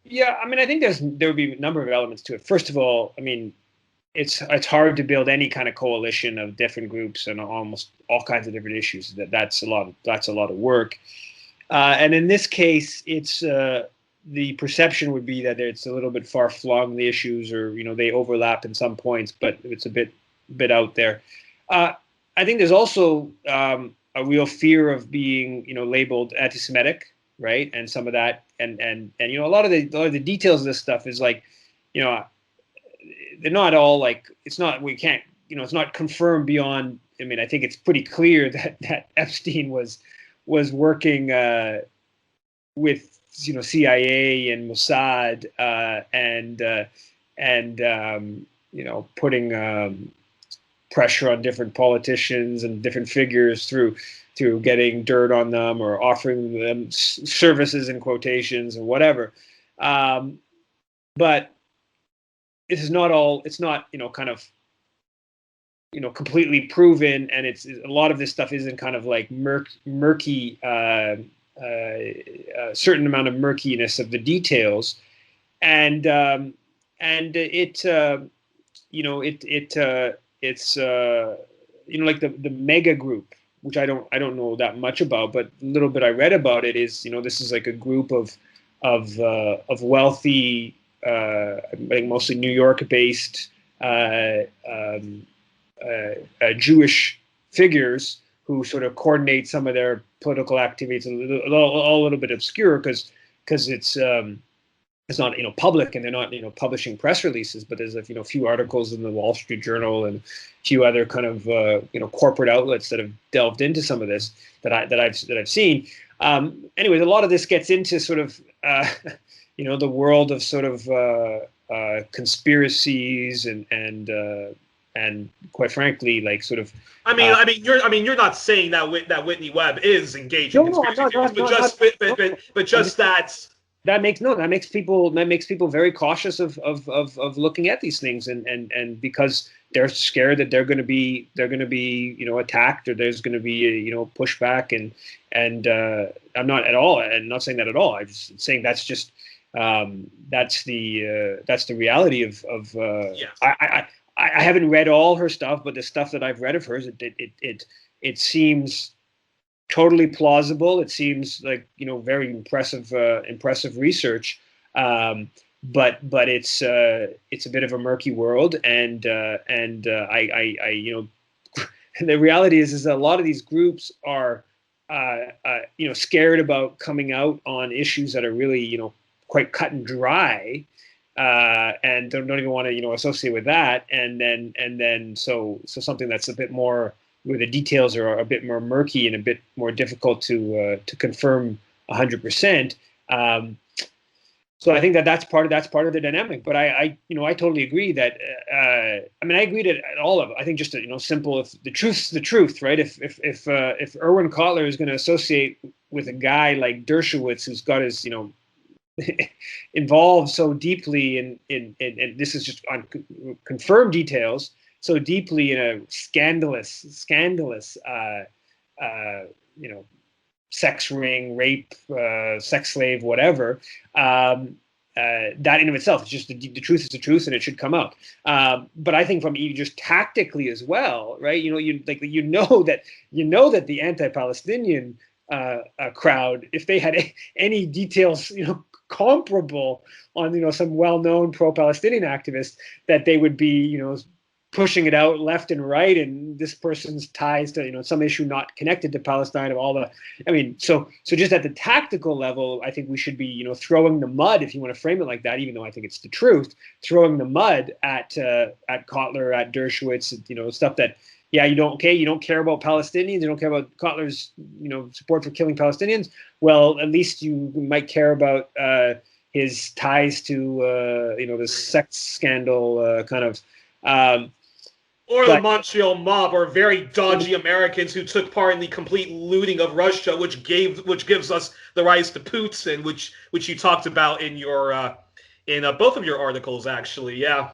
Yeah, I mean, I think there would be a number of elements to it. First of all, I mean, it's hard to build any kind of coalition of different groups and almost all kinds of different issues. That's a lot of work. And in this case, it's the perception would be that it's a little bit far flung, the issues, or they overlap in some points, but it's a bit out there. I think there's also a real fear of being labeled anti-Semitic, right? And some of that, and a lot of the details of this stuff is like, they're not all like, it's not confirmed beyond. I mean, I think it's pretty clear that Epstein was working with CIA and Mossad and putting pressure on different politicians and different figures through getting dirt on them or offering them services in quotations or whatever. But it is not all. It's not kind of completely proven, and it's a lot of this stuff isn't kind of like murky. A certain amount of murkiness of the details, and it's like the mega group, which I don't know that much about, but the little bit I read about it is this is like a group of wealthy, I think mostly New York-based Jewish figures who sort of coordinate some of their political activities, all a little bit obscure because it's not public, and they're not publishing press releases, but there's a few articles in the Wall Street Journal and a few other kind of corporate outlets that have delved into some of this that I've seen. Anyways, a lot of this gets into sort of the world of sort of conspiracies and quite frankly, like sort of. I mean, you're not saying that Whitney Webb is engaged in conspiracy theories, but just that. That makes people very cautious of looking at these things, and because they're scared that they're going to be attacked, or there's going to be pushback, and I'm not saying that at all. I'm just saying that's just that's the reality of yeah. I haven't read all her stuff, but the stuff that I've read of hers, it seems totally plausible. It seems like very impressive research, but it's a bit of a murky world, and I the reality is that a lot of these groups are, scared about coming out on issues that are really, quite cut and dry, and don't even want to, associate with that. And then so something that's a bit more, where the details are a bit more murky and a bit more difficult to confirm 100%. So I think that's part of the dynamic. But I totally agree that I agree to all of it. I think just simple, if the truth's the truth, right? If Irwin Cotler is going to associate with a guy like Dershowitz, who's got his involved so deeply in this is just on confirmed details, so deeply in a scandalous sex ring, rape, sex slave, whatever. That in of itself is just the truth is the truth, and it should come out. But I think from just tactically as well, right? That the anti-Palestinian crowd, if they had any details, comparable on some well-known pro-Palestinian activists, that they would be pushing it out left and right, and this person's ties to some issue not connected to Palestine, of all the, so just at the tactical level, I think we should be throwing the mud, if you want to frame it like that, even though I think it's the truth, throwing the mud at Cotler, at Dershowitz, stuff that, yeah, you don't care about Palestinians, you don't care about Cotler's support for killing Palestinians. Well, at least you might care about his ties to this sex scandal kind of. Or the Montreal mob, or very dodgy Americans who took part in the complete looting of Russia, which gives us the rise to Putin, which you talked about in your in both of your articles, actually. Yeah.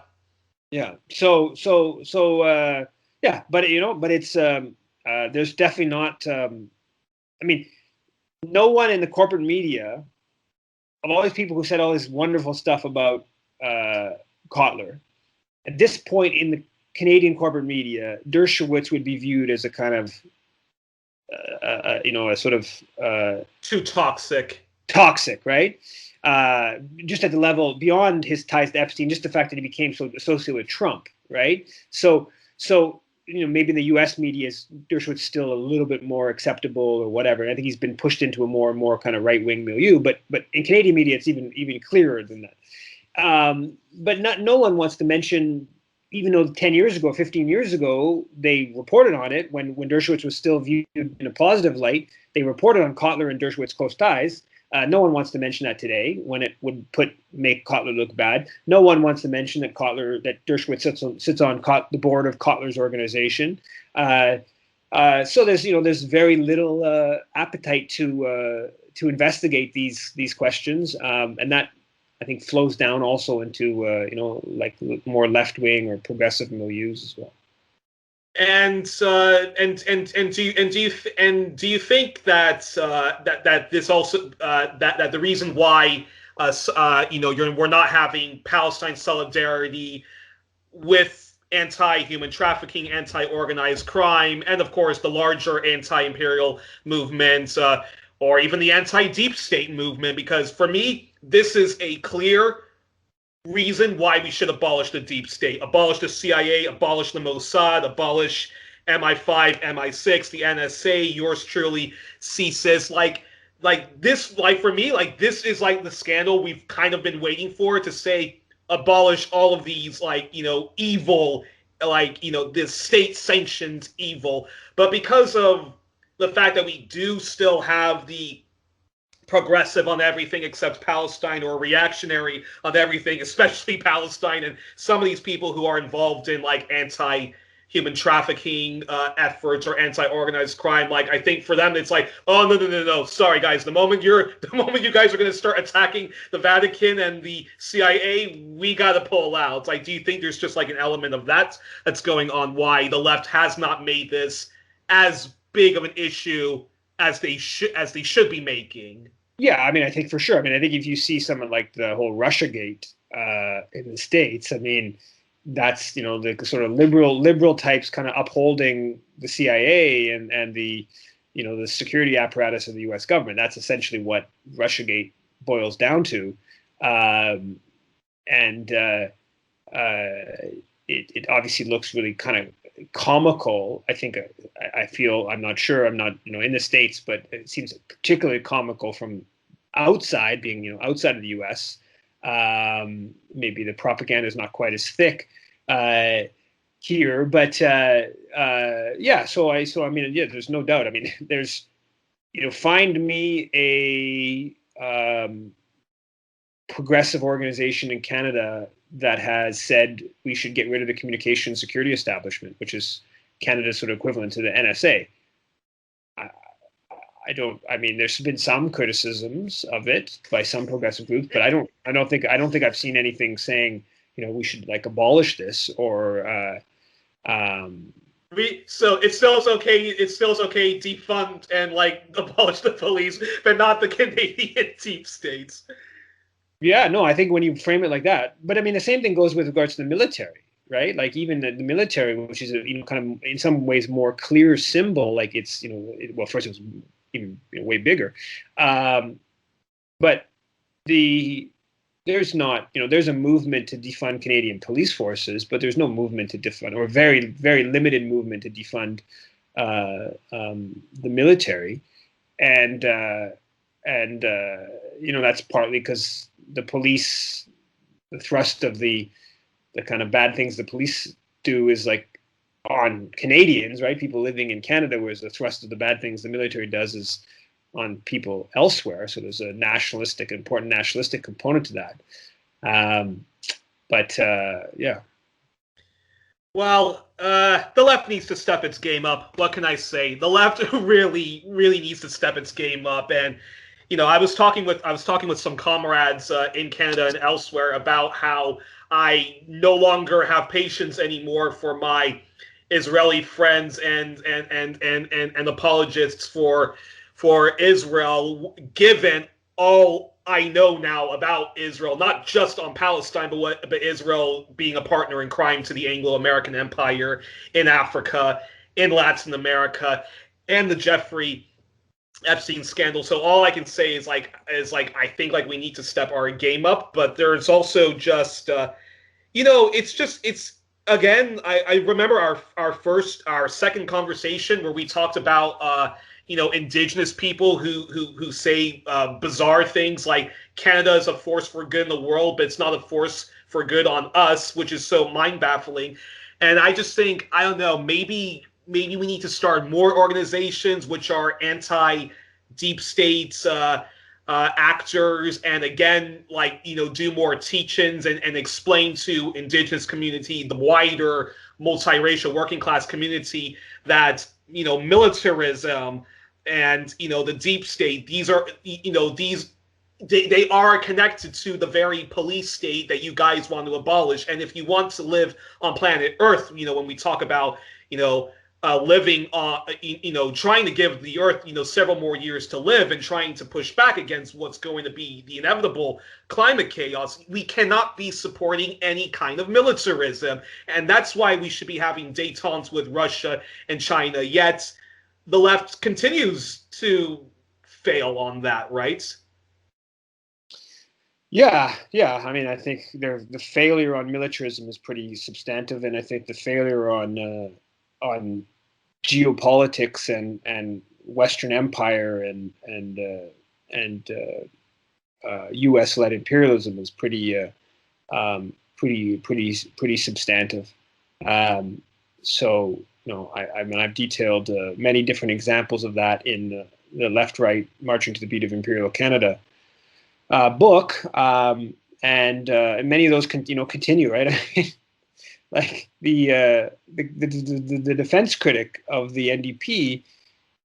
Yeah. So yeah, but it's there's definitely not. No one in the corporate media, of all these people who said all this wonderful stuff about Cotler, at this point in the Canadian corporate media, Dershowitz would be viewed as a kind of, a sort of too toxic, right? Just at the level beyond his ties to Epstein, just the fact that he became so associated with Trump, right? So maybe in the U.S. media, Dershowitz still a little bit more acceptable or whatever. And I think he's been pushed into a more and more kind of right-wing milieu. But in Canadian media, it's even clearer than that. But no one wants to mention, even though 10 years ago, 15 years ago, they reported on it when Dershowitz was still viewed in a positive light. They reported on Cotler and Dershowitz close ties. No one wants to mention that today, when it would make Cotler look bad. No one wants to mention that Dershowitz sits on the board of Cotler's organization. So there's very little appetite to investigate these questions, and that, I think, flows down also into like more left wing or progressive milieus as well. And do you think that this also that the reason why we're not having Palestine solidarity with anti-human trafficking, anti-organized crime, and of course the larger anti-imperial movement, or even the anti-deep state movement, because for me this is a clear reason why we should abolish the deep state, abolish the CIA, abolish the Mossad, abolish MI5, MI6, the NSA, yours truly, CSIS. For me, this is like the scandal we've kind of been waiting for, to say abolish all of these evil, this state-sanctioned evil. But because of the fact that we do still have the progressive on everything except Palestine, or reactionary on everything, especially Palestine, and some of these people who are involved in anti-human trafficking efforts or anti-organized crime, I think for them it's oh no, sorry guys, the moment you guys are going to start attacking the Vatican and the CIA, we got to pull out. Do you think there's just an element of that's going on, why the left has not made this as big of an issue as they should be making? Yeah, I think for sure. I think if you see someone like the whole Russiagate in the States, that's the sort of liberal types kind of upholding the CIA and the the security apparatus of the U.S. government. That's essentially what Russiagate boils down to, and it obviously looks really kind of comical. I think I feel, I'm not sure, I'm not in the States, but it seems particularly comical from outside, being outside of the U.S. Maybe the propaganda is not quite as thick here, but yeah. So I mean, yeah. There's no doubt. I mean, there's find me a progressive organization in Canada that has said we should get rid of the communication security establishment, which is Canada's sort of equivalent to the NSA. I mean, there's been some criticisms of it by some progressive groups, but I don't think I've seen anything saying, we should abolish this or so it still is okay. It still is okay defund and abolish the police, but not the Canadian deep states. Yeah, no, I think when you frame it like that, but I mean the same thing goes with regards to the military, right? Like even the military, which is a kind of in some ways more clear symbol, like it's well, first it was even way bigger, but there's not there's a movement to defund Canadian police forces, but there's no movement to defund, or very very limited movement to defund the military, and that's partly because the police, the thrust of the kind of bad things the police do is on Canadians, right? People living in Canada, whereas the thrust of the bad things the military does is on people elsewhere. So there's a important nationalistic component to that. Yeah. Well, the left needs to step its game up. What can I say? The left really, really needs to step its game up. And I was talking with some comrades in Canada and elsewhere about how I no longer have patience anymore for my Israeli friends and apologists for Israel, given all I know now about Israel, not just on Palestine, but Israel being a partner in crime to the Anglo-American Empire in Africa, in Latin America, and the Jefferey Epstein scandal. So all I can say is I think we need to step our game up, but there's also just it's again, I remember our second conversation where we talked about indigenous people who say bizarre things like Canada is a force for good in the world, but it's not a force for good on us, which is so mind baffling. And I just think, I don't know, maybe we need to start more organizations which are anti-deep states actors, and again, do more teach-ins and explain to indigenous community, the wider multiracial working class community, that militarism and the deep state, these are they are connected to the very police state that you guys want to abolish. And if you want to live on planet Earth, when we talk about living on, trying to give the Earth, several more years to live, and trying to push back against what's going to be the inevitable climate chaos, we cannot be supporting any kind of militarism. And that's why we should be having détentes with Russia and China. Yet the left continues to fail on that, right? Yeah. I mean, I think the failure on militarism is pretty substantive, and I think the failure on geopolitics and Western empire and U.S.-led imperialism is pretty substantive. So I mean, I've detailed many different examples of that in the Left-Right Marching to the Beat of Imperial Canada book, and many of those continue, right? Like the defense critic of the NDP,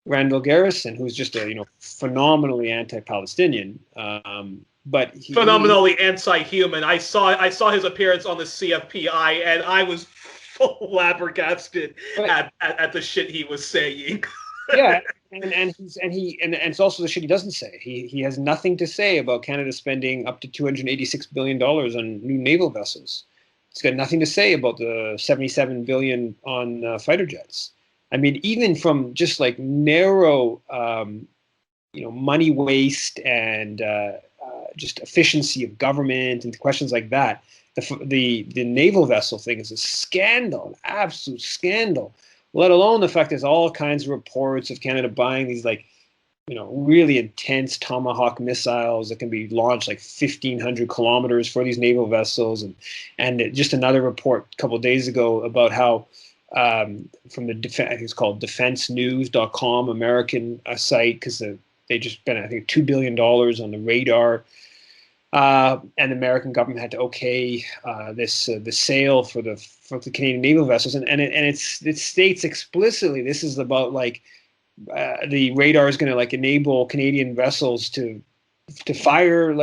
Randall Garrison, who's just a phenomenally anti-Palestinian, but phenomenally anti-human. I saw his appearance on the CFPI, and I was flabbergasted at the shit he was saying. Yeah, and it's also the shit he doesn't say. He has nothing to say about Canada spending up to $286 billion on new naval vessels. It's got nothing to say about the $77 billion on fighter jets. I mean, even from just narrow, money waste and just efficiency of government and questions like that. The naval vessel thing is a scandal, an absolute scandal. Let alone the fact there's all kinds of reports of Canada buying these really intense Tomahawk missiles that can be launched 1,500 kilometers for these naval vessels, and just another report a couple of days ago about how from the I think it's called defensenews.com American site, because they just spent I think $2 billion on the radar. And the American government had to okay the sale for the Canadian naval vessels, and it states explicitly this is about the radar is going to enable Canadian vessels to fire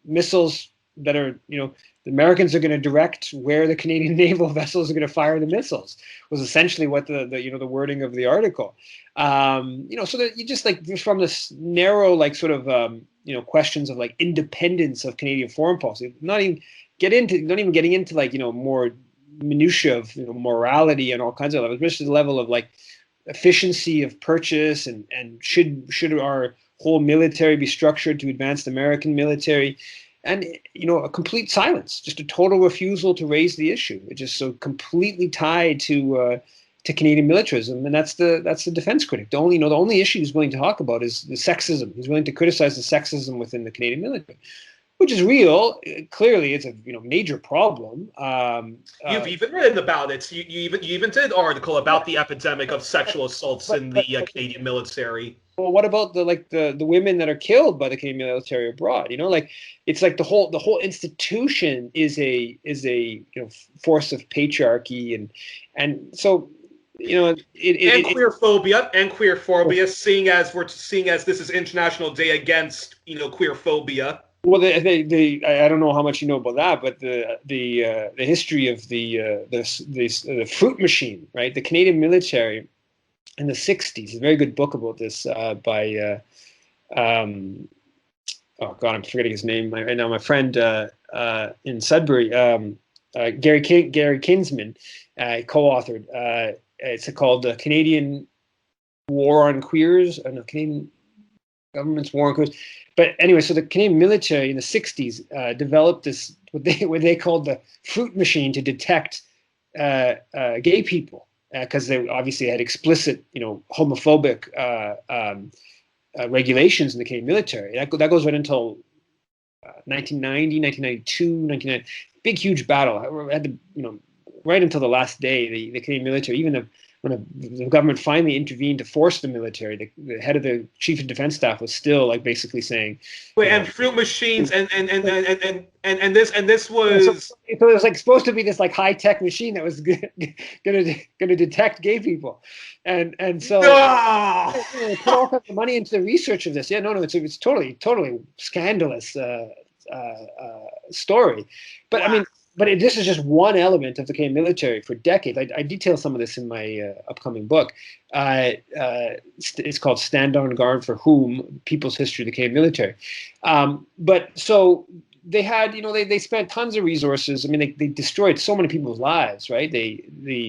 missiles that are the Americans are going to direct where the Canadian naval vessels are going to fire the missiles, was essentially what the wording of the article. So that you just from this narrow questions of independence of Canadian foreign policy, not even getting into more minutia of morality and all kinds of levels, just the level of efficiency of purchase and should our whole military be structured to advance the American military, and a complete silence, just a total refusal to raise the issue. It's just so completely tied to Canadian militarism, and that's the defense critic. The only issue he's willing to talk about is the sexism. He's willing to criticize the sexism within the Canadian military, which is real. Clearly, it's a major problem. You've even written about it. You even did an article about the epidemic of sexual assaults in the Canadian military. Well, what about the women that are killed by the Canadian military abroad? It's the whole institution is a force of patriarchy, and so queerphobia, seeing as this is International Day against queerphobia. Well, I don't know how much you know about that, but the history of the fruit machine, right? The Canadian military in the 60s, a very good book about this by oh God, I'm forgetting his name right now. My friend in Sudbury, Gary Kinsman, co-authored. It's called the Canadian War on Queers, Canadian Government's War on Queers. But anyway, so the Canadian military in the 60s developed this what they called the fruit machine to detect gay people, because they obviously had explicit, homophobic regulations in the Canadian military. That goes right until 1990, 1992, 1990. Big, huge battle. Had to, right until the last day, the Canadian military, even when the government finally intervened to force the military, the head of the chief of defense staff was still basically saying, "Wait, and fruit machines and this was so it was supposed to be this high tech machine that was gonna detect gay people, and so put all kinds of money into the research of this. Yeah, no, it's totally scandalous story, but wow. I mean. But this is just one element of the Canadian military for decades. I detail some of this in my upcoming book. It's called Stand on Guard for Whom? People's History of the Canadian Military. But so they had, they spent tons of resources. I mean, they destroyed so many people's lives, right? The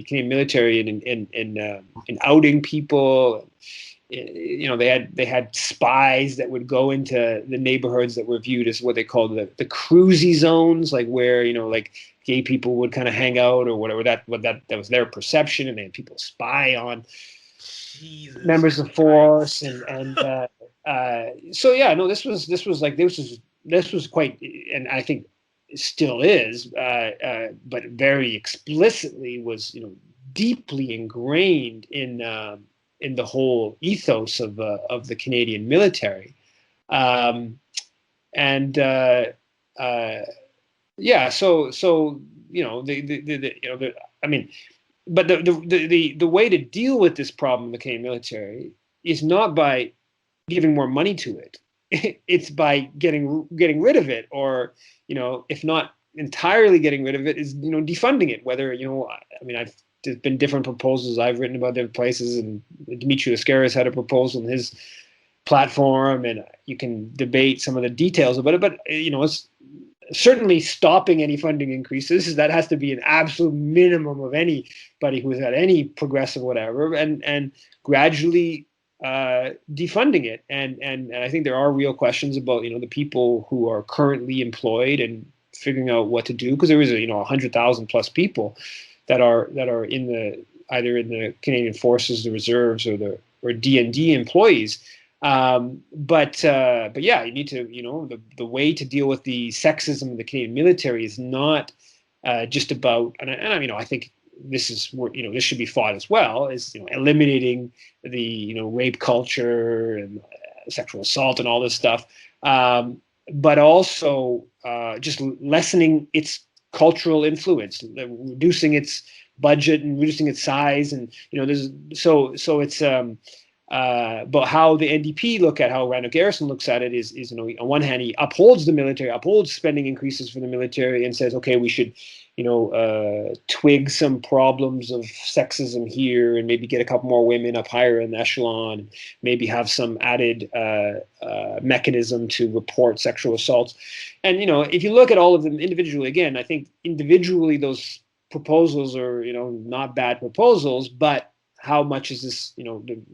Canadian military in outing people. They had spies that would go into the neighborhoods that were viewed as what they called the cruisy zones, where gay people would kind of hang out or whatever. That was their perception, and they had people spy on Jesus members of force, and so yeah, no, this was quite, and I think it still is, but very explicitly was deeply ingrained in the whole ethos of the Canadian military, and yeah, so I mean, but the way to deal with this problem in the Canadian military is not by giving more money to it. It's by getting rid of it, or if not entirely getting rid of it, is defunding it. Whether I mean, there's been different proposals I've written about different places, and Dimitri Lascaris had a proposal in his platform, and you can debate some of the details about it. But it's certainly stopping any funding increases. That has to be an absolute minimum of anybody who's had any progressive whatever, and gradually defunding it. And I think there are real questions about, the people who are currently employed and figuring out what to do, because there is 100,000 plus people that are in the either in the Canadian Forces, the Reserves, or D&D employees. But yeah, you need to, the way to deal with the sexism of the Canadian military is not just about, and I think this is where, this should be fought as well, is, eliminating the, rape culture and sexual assault and all this stuff. But also just lessening its cultural influence, reducing its budget and reducing its size. And, there's, so it's, but how the NDP look at how Randall Garrison looks at it is on one hand, he upholds the military, upholds spending increases for the military, and says, okay, we should, twig some problems of sexism here, and maybe get a couple more women up higher in the echelon, maybe have some added mechanism to report sexual assaults. And, if you look at all of them individually, again, I think individually those proposals are, not bad proposals, but how much is this,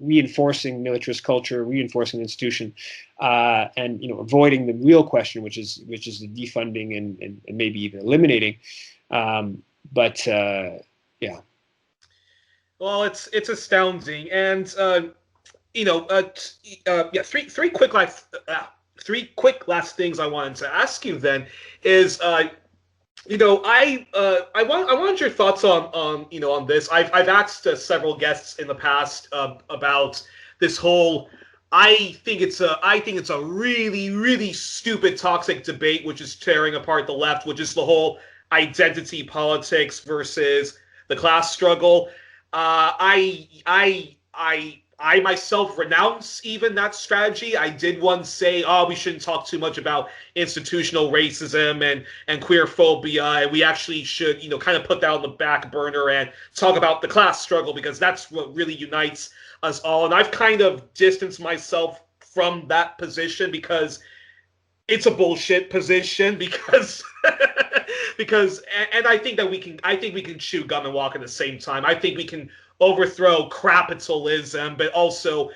reinforcing militarist culture, reinforcing the institution, and avoiding the real question, which is the defunding and maybe even eliminating. But yeah. Well, it's astounding, and yeah. Three quick last things I wanted to ask you then is I wanted your thoughts on this. I've asked several guests in the past about this whole. I think it's a really, really stupid, toxic debate which is tearing apart the left, which is the whole identity politics versus the class struggle. I myself renounce even that strategy. I did once say, oh, we shouldn't talk too much about institutional racism and queerphobia. And we actually should, kind of put that on the back burner and talk about the class struggle, because that's what really unites us all. And I've kind of distanced myself from that position because it's a bullshit position, because and I think that we can chew gum and walk at the same time. I think we can overthrow capitalism, but also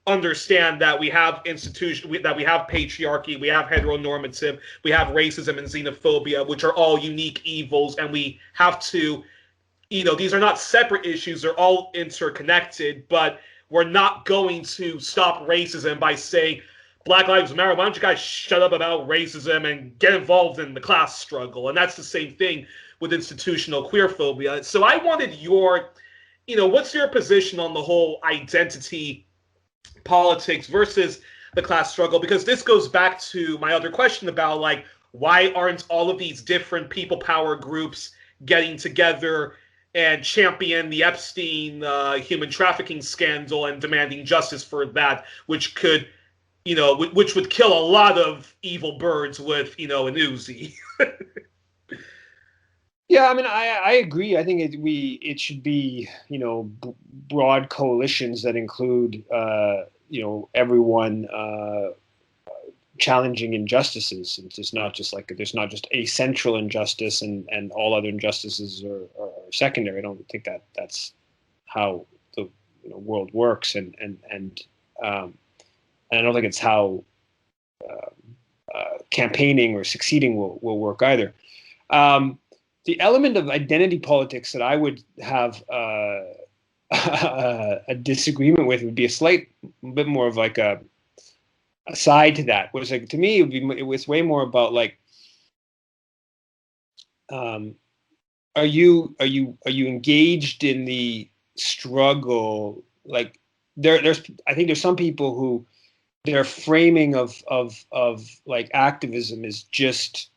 understand that we have that we have patriarchy, we have heteronormative, we have racism and xenophobia, which are all unique evils, and we have to, these are not separate issues, they're all interconnected, but we're not going to stop racism by saying, Black Lives Matter, why don't you guys shut up about racism and get involved in the class struggle? And that's the same thing with institutional queerphobia. So I wanted your, what's your position on the whole identity politics versus the class struggle? Because this goes back to my other question about, like, why aren't all of these different people power groups getting together and champion the Epstein human trafficking scandal and demanding justice for that, which could, which would kill a lot of evil birds with, an Uzi. Yeah, I mean, I agree. I think it should be, broad coalitions that include, everyone challenging injustices. It's just not just like, there's not just a central injustice and all other injustices are secondary. I don't think that's how the world works, and I don't think it's how campaigning or succeeding will work either. The element of identity politics that I would have a disagreement with would be a slight bit more of like a side to that. Was like, to me, it was way more about like, are you engaged in the struggle? Like I think there's some people who their framing of like activism is just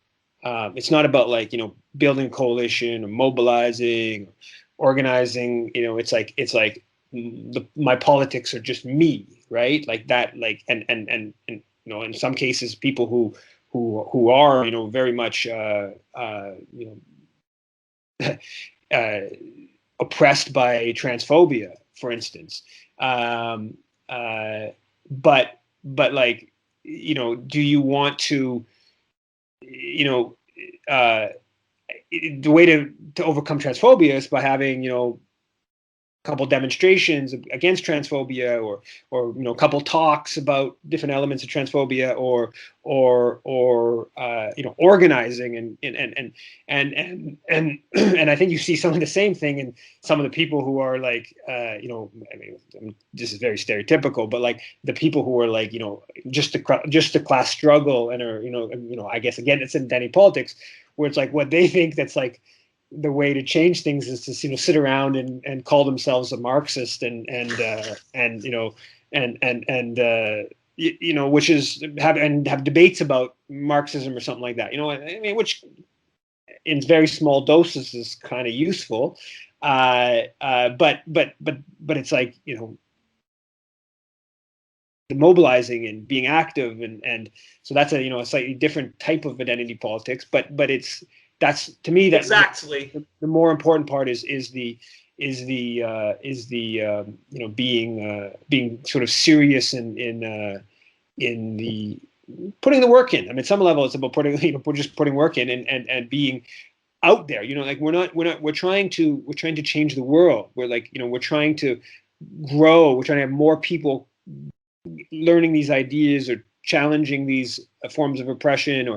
it's not about like building a coalition or mobilizing, organizing. It's like my politics are just me, right? Like that, like and in some cases people who are very much oppressed by transphobia, for instance. But like, do you want to, the way to overcome transphobia is by having, couple demonstrations against transphobia, or a couple talks about different elements of transphobia, or organizing, and and I think you see some of the same thing in some of the people who are like this is very stereotypical, but like the people who are like just the class struggle and are I guess again it's identity politics, where it's like what they think that's like the way to change things is to sit around and call themselves a Marxist and which is have debates about Marxism or something like that. I mean, which in very small doses is kind of useful, but it's like the mobilizing and being active and so that's a slightly different type of identity politics, but that's to me that's exactly the more important part is the being sort of serious in the putting the work in. I mean, at some level it's about putting work in and being out there. Like we're trying to change the world. We're trying to grow. We're trying to have more people learning these ideas or challenging these forms of oppression,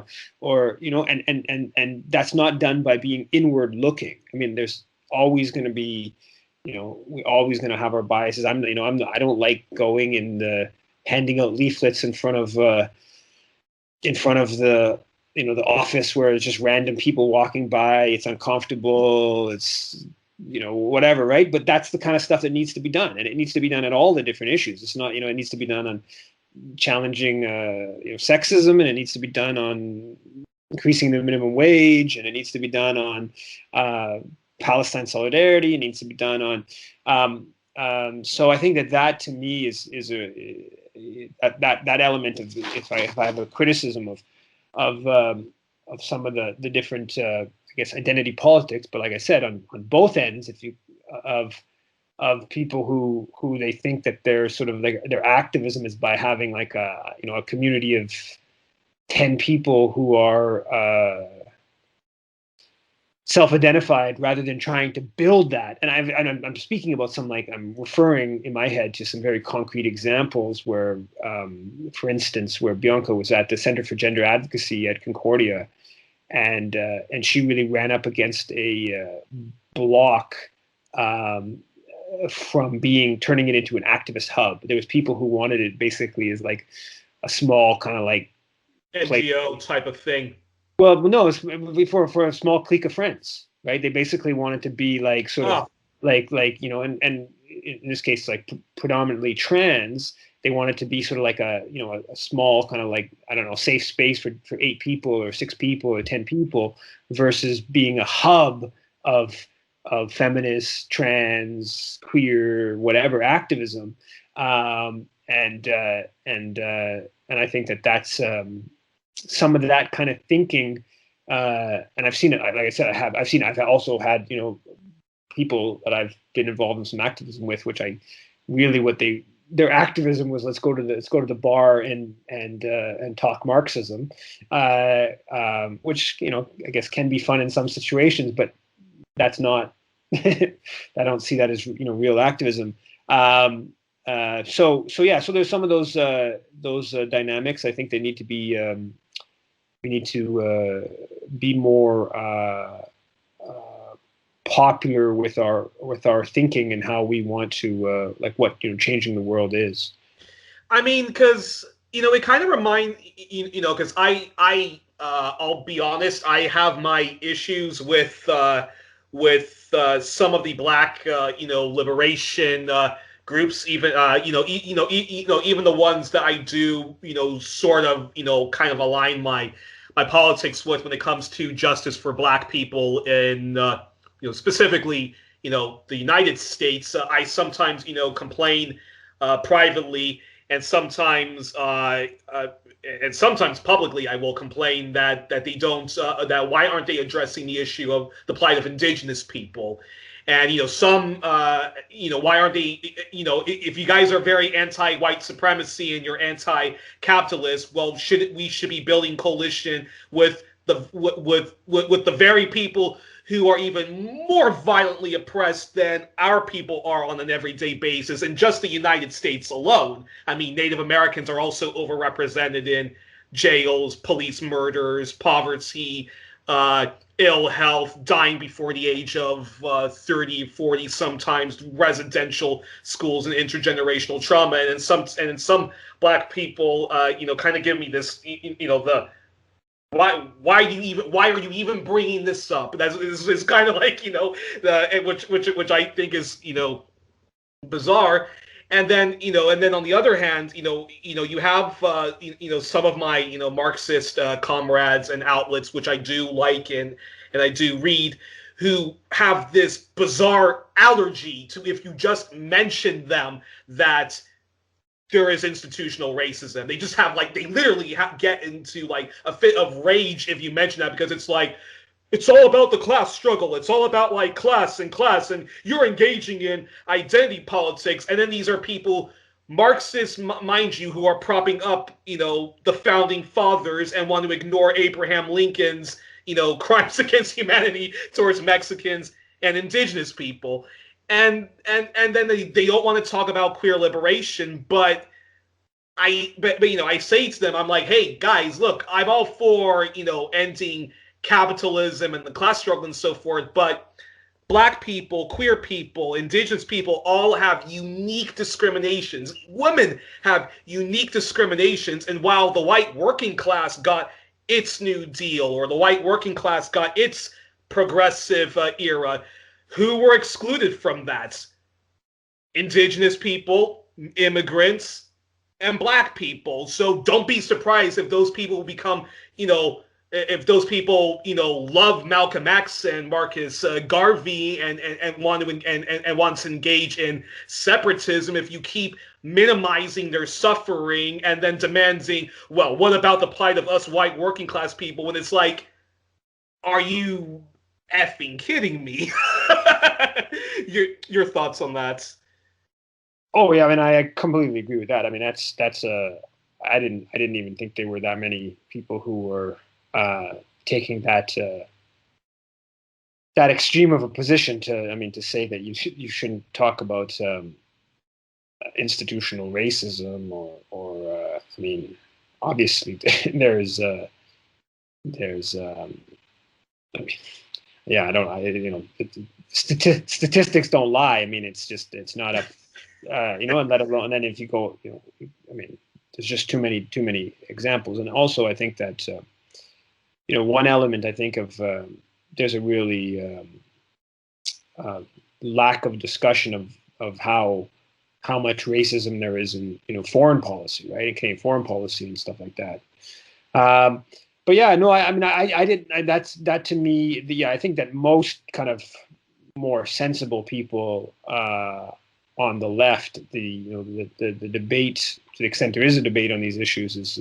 or and that's not done by being inward looking. I mean, there's always going to be, we're always going to have our biases. I don't like going and handing out leaflets in front of the the office where it's just random people walking by. It's uncomfortable. It's whatever, right? But that's the kind of stuff that needs to be done, and it needs to be done at all the different issues. It's not, it needs to be done on challenging sexism, and it needs to be done on increasing the minimum wage, and it needs to be done on Palestine solidarity. It needs to be done on so I think that to me is that element of, if I have a criticism of some of the different I guess identity politics, but like I said, on both ends, of people who they think that they're sort of like their activism is by having like a community of 10 people who are self-identified, rather than trying to build that. And I'm speaking about I'm referring in my head to some very concrete examples where, for instance, where Bianca was at the Center for Gender Advocacy at Concordia, and she really ran up against a block from turning it into an activist hub. There was people who wanted it basically as like a small kind of like NGO type of thing. Well, no, it's for a small clique of friends, right? They basically wanted to be like sort of like and in this case like predominantly trans. They wanted to be sort of like a small kind of like, I don't know, safe space for 8 people or 6 people or 10 people, versus being a hub of feminist, trans, queer, whatever activism, and I think that's some of that kind of thinking, and I've seen it. Like I said, I've seen it. I've also had people that I've been involved in some activism with, which I really their activism was, let's go to the bar and talk Marxism, which I guess can be fun in some situations, but that's not. I don't see that as real activism. So there's some of those dynamics. I think they need to be. We need to be more popular with our thinking and how we want to what changing the world is. I mean, because it kind of because I'll be honest, I have my issues with some of the Black liberation groups, even even the ones that I do sort of kind of align my politics with when it comes to justice for Black people in specifically the United States. I sometimes complain privately, and sometimes publicly I will complain that they don't that why aren't they addressing the issue of the plight of Indigenous people. And why aren't they? If you guys are very anti-white supremacy and you're anti-capitalist, well, we should be building coalition with with the very people who are even more violently oppressed than our people are on an everyday basis in just the United States alone. I mean, Native Americans are also overrepresented in jails, police murders, poverty, ill health, dying before the age of 30, 40, sometimes residential schools and intergenerational trauma. And in some black people, kind of give me this, the why are you even bringing this up? That's kind of like which I think is bizarre. And then on the other hand, you have some of my Marxist comrades and outlets, which I do like and I do read, who have this bizarre allergy to, if you just mention them, that there is institutional racism. They just have they literally get into a fit of rage if you mention that, because it's all about the class struggle. It's all about class, and you're engaging in identity politics. And then these are people, Marxists, mind you, who are propping up, the founding fathers and want to ignore Abraham Lincoln's, crimes against humanity towards Mexicans and indigenous people. And then they don't want to talk about queer liberation, but I say to them, I'm like, hey guys, look, I'm all for ending capitalism and the class struggle and so forth, but black people, queer people, indigenous people all have unique discriminations. Women have unique discriminations, and while the white working class got its New Deal, or the white working class got its progressive era, who were excluded from that? Indigenous people, immigrants, and black people. So don't be surprised if those people become, if those people, love Malcolm X and Marcus Garvey and want to engage in separatism, if you keep minimizing their suffering and then demanding, well, what about the plight of us white working class people? When it's like, are you effing kidding me? Your thoughts on that? Oh yeah, I mean, I completely agree with that. I mean, that's I didn't even think there were that many people who were taking that extreme of a position to say that you shouldn't talk about institutional racism or I mean, obviously there's I mean, yeah, statistics don't lie. I mean, it's not a and let alone, and then if you go, I mean, there's just too many examples. And also I think that one element I think of there's a really lack of discussion of how much racism there is in foreign policy, right? In Canadian foreign policy and stuff like that. But yeah, no, I mean, I did. That to me, I think that most kind of more sensible people on the left, the debate, to the extent there is a debate on these issues, is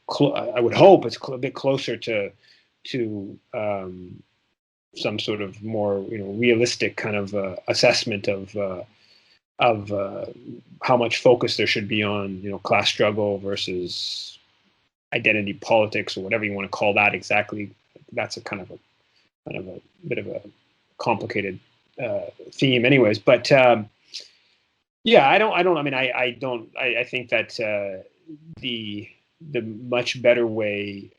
I would hope it's a bit closer to some sort of more realistic kind of assessment of how much focus there should be on class struggle versus identity politics, or whatever you want to call that exactly. That's a kind of a bit of a complicated theme anyways, but yeah, I think that the much better way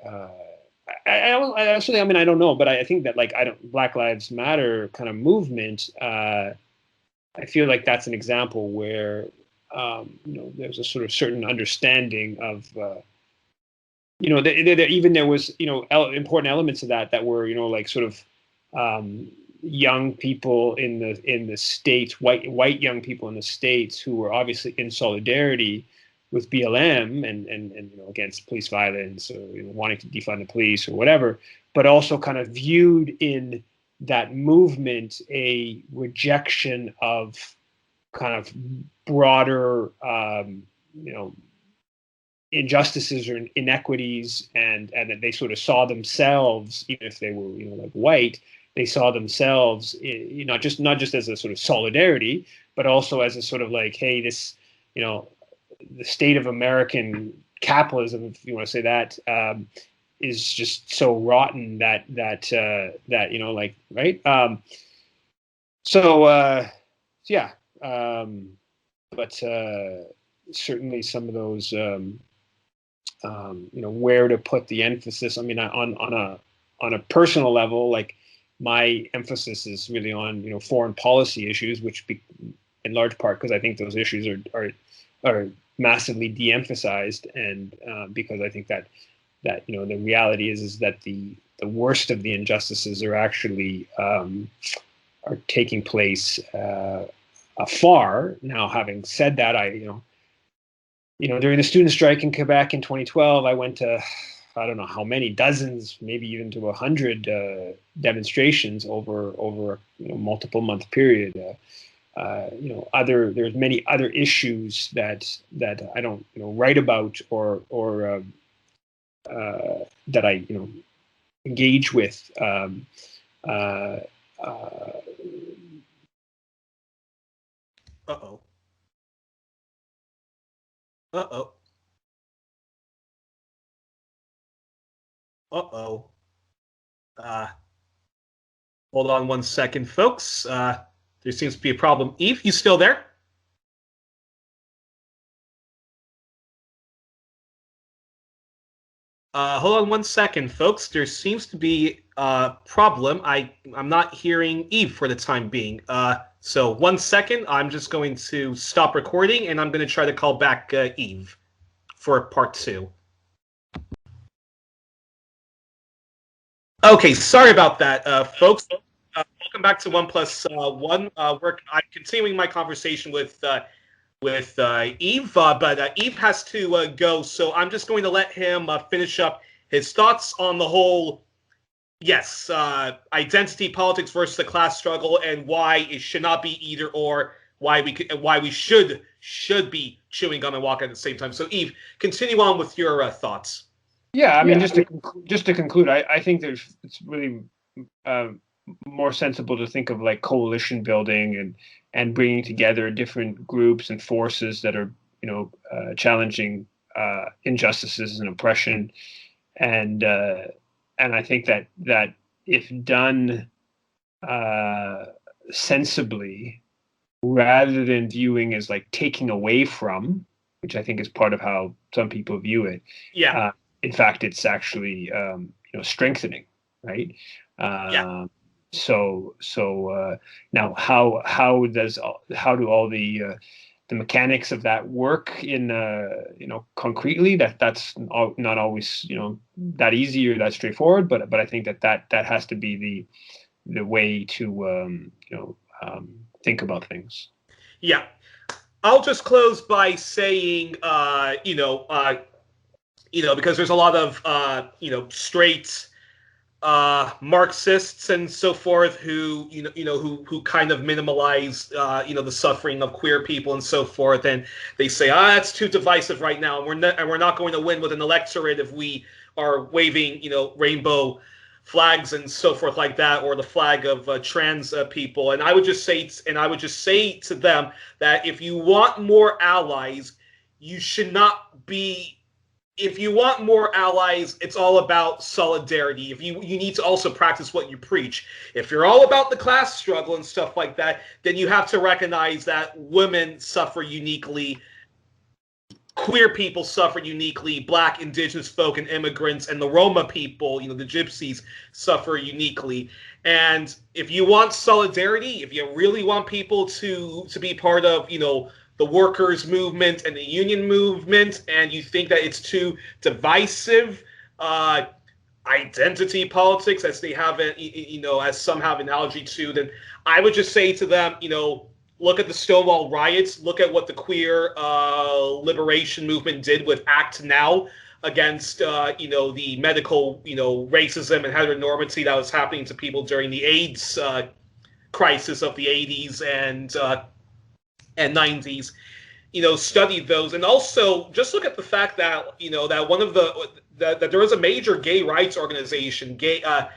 I actually, I mean, I don't know, but I think that Black Lives Matter kind of movement, I feel like that's an example where there's a sort of certain understanding of even there was important elements of that were sort of young people in the States, white young people in the States, who were obviously in solidarity with BLM and against police violence, or wanting to defund the police or whatever, but also kind of viewed in that movement a rejection of kind of broader injustices or inequities, and that they sort of saw themselves, even if they were white, they saw themselves not just as a sort of solidarity, but also as a sort of hey, this the state of American capitalism, if you want to say that, is just so rotten that like, right. Yeah, but certainly some of those where to put the emphasis. I mean, on a personal level, like my emphasis is really on foreign policy issues, which in large part because I think those issues are massively de-emphasized, and because I think that the reality is that the worst of the injustices are actually are taking place afar. Now, having said that, during the student strike in Quebec in 2012, I went to, I don't know how many, dozens, maybe even to 100 demonstrations over a multiple month period. There's many other issues that I don't write about or that I engage with. Uh-oh. Uh-oh. Uh-oh. Hold on one second, folks. There seems to be a problem. Yves, you still there? Hold on one second, folks. There seems to be a problem. I'm not hearing Yves for the time being. So 1 second. I'm just going to stop recording, and I'm going to try to call back Yves for part 2. Okay, sorry about that, folks. Welcome back to 1+1. I'm continuing my conversation with Yves, but Yves has to go, so I'm just going to let him finish up his thoughts on the whole, yes, identity politics versus the class struggle, and why it should not be either or, why we should be chewing gum and walking at the same time. So Yves, continue on with your thoughts. Yeah, I mean, just to conclude, I think it's really more sensible to think of like coalition building and bringing together different groups and forces that are challenging injustices and oppression, and I think that if done sensibly, rather than viewing as like taking away from, which I think is part of how some people view it. Yeah. In fact, it's actually strengthening, right? Yeah. So now, how do all the mechanics of that work in concretely? That's not always that easy or that straightforward. But I think that has to be the way to think about things. Yeah. I'll just close by saying, because there's a lot of, straight Marxists and so forth who who kind of minimalize the suffering of queer people and so forth, and they say that's too divisive right now, and we're not going to win with an electorate if we are waving rainbow flags and so forth like that, or the flag of trans people. And I would just say to them that if you want more allies, you should not be. If you want more allies, it's all about solidarity. If you need to also practice what you preach. If you're all about the class struggle and stuff like that, then you have to recognize that women suffer uniquely, queer people suffer uniquely, Black, Indigenous folk, and immigrants, and the Roma people, the Gypsies, suffer uniquely. And if you want solidarity, if you really want people to be part of, the workers' movement and the union movement, and you think that it's too divisive, identity politics, as they have it, as some have analogy to, then I would just say to them, look at the Stonewall riots. Look at what the queer liberation movement did with Act Now against, the medical, racism and heteronormity that was happening to people during the AIDS crisis of the 80s and 90s. Study those, and also just look at the fact that that one of that there was a major gay rights organization, gay and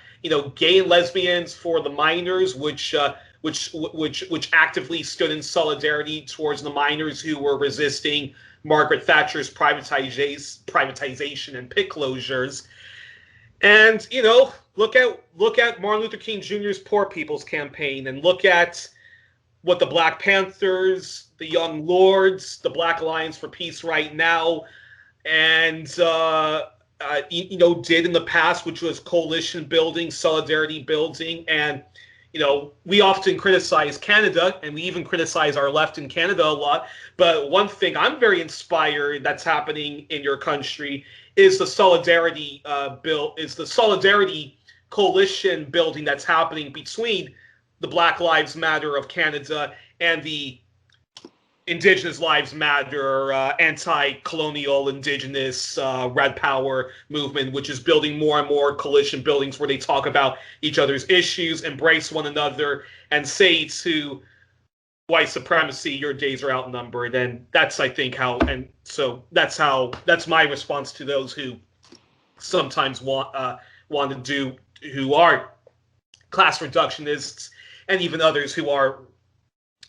lesbians for the minors, which actively stood in solidarity towards the minors who were resisting Margaret Thatcher's privatization and pit closures. And look at Martin Luther King Jr.'s Poor People's Campaign, and look at what the Black Panthers, the Young Lords, the Black Alliance for Peace right now, and did in the past, which was coalition building, solidarity building. And we often criticize Canada, and we even criticize our left in Canada a lot. But one thing I'm very inspired that's happening in your country is the solidarity coalition building that's happening between the Black Lives Matter of Canada and the Indigenous Lives Matter, anti-colonial Indigenous Red Power movement, which is building more and more coalition buildings where they talk about each other's issues, embrace one another, and say to white supremacy, your days are outnumbered. And that's, I think, that's my response to those who sometimes want to do, who are class reductionists, and even others who are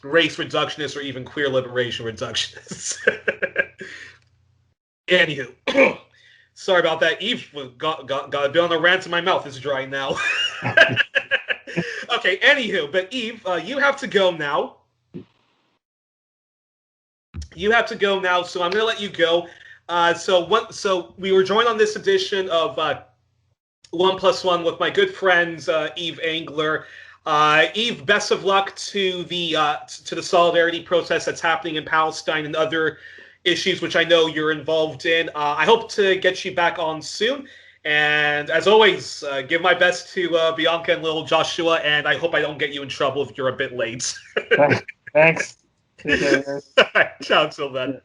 race reductionists or even queer liberation reductionists. Anywho, sorry about that. Yves got a bit on a rant in my mouth. It's dry now. Okay, anywho, but Yves, you have to go now. So I'm going to let you go. So we were joined on this edition of 1+1 with my good friends Yves Engler. Yves, best of luck to the solidarity process that's happening in Palestine and other issues which I know you're involved in. I hope to get you back on soon. And as always, give my best to Bianca and little Joshua, and I hope I don't get you in trouble if you're a bit late. Thanks. Ciao, till then.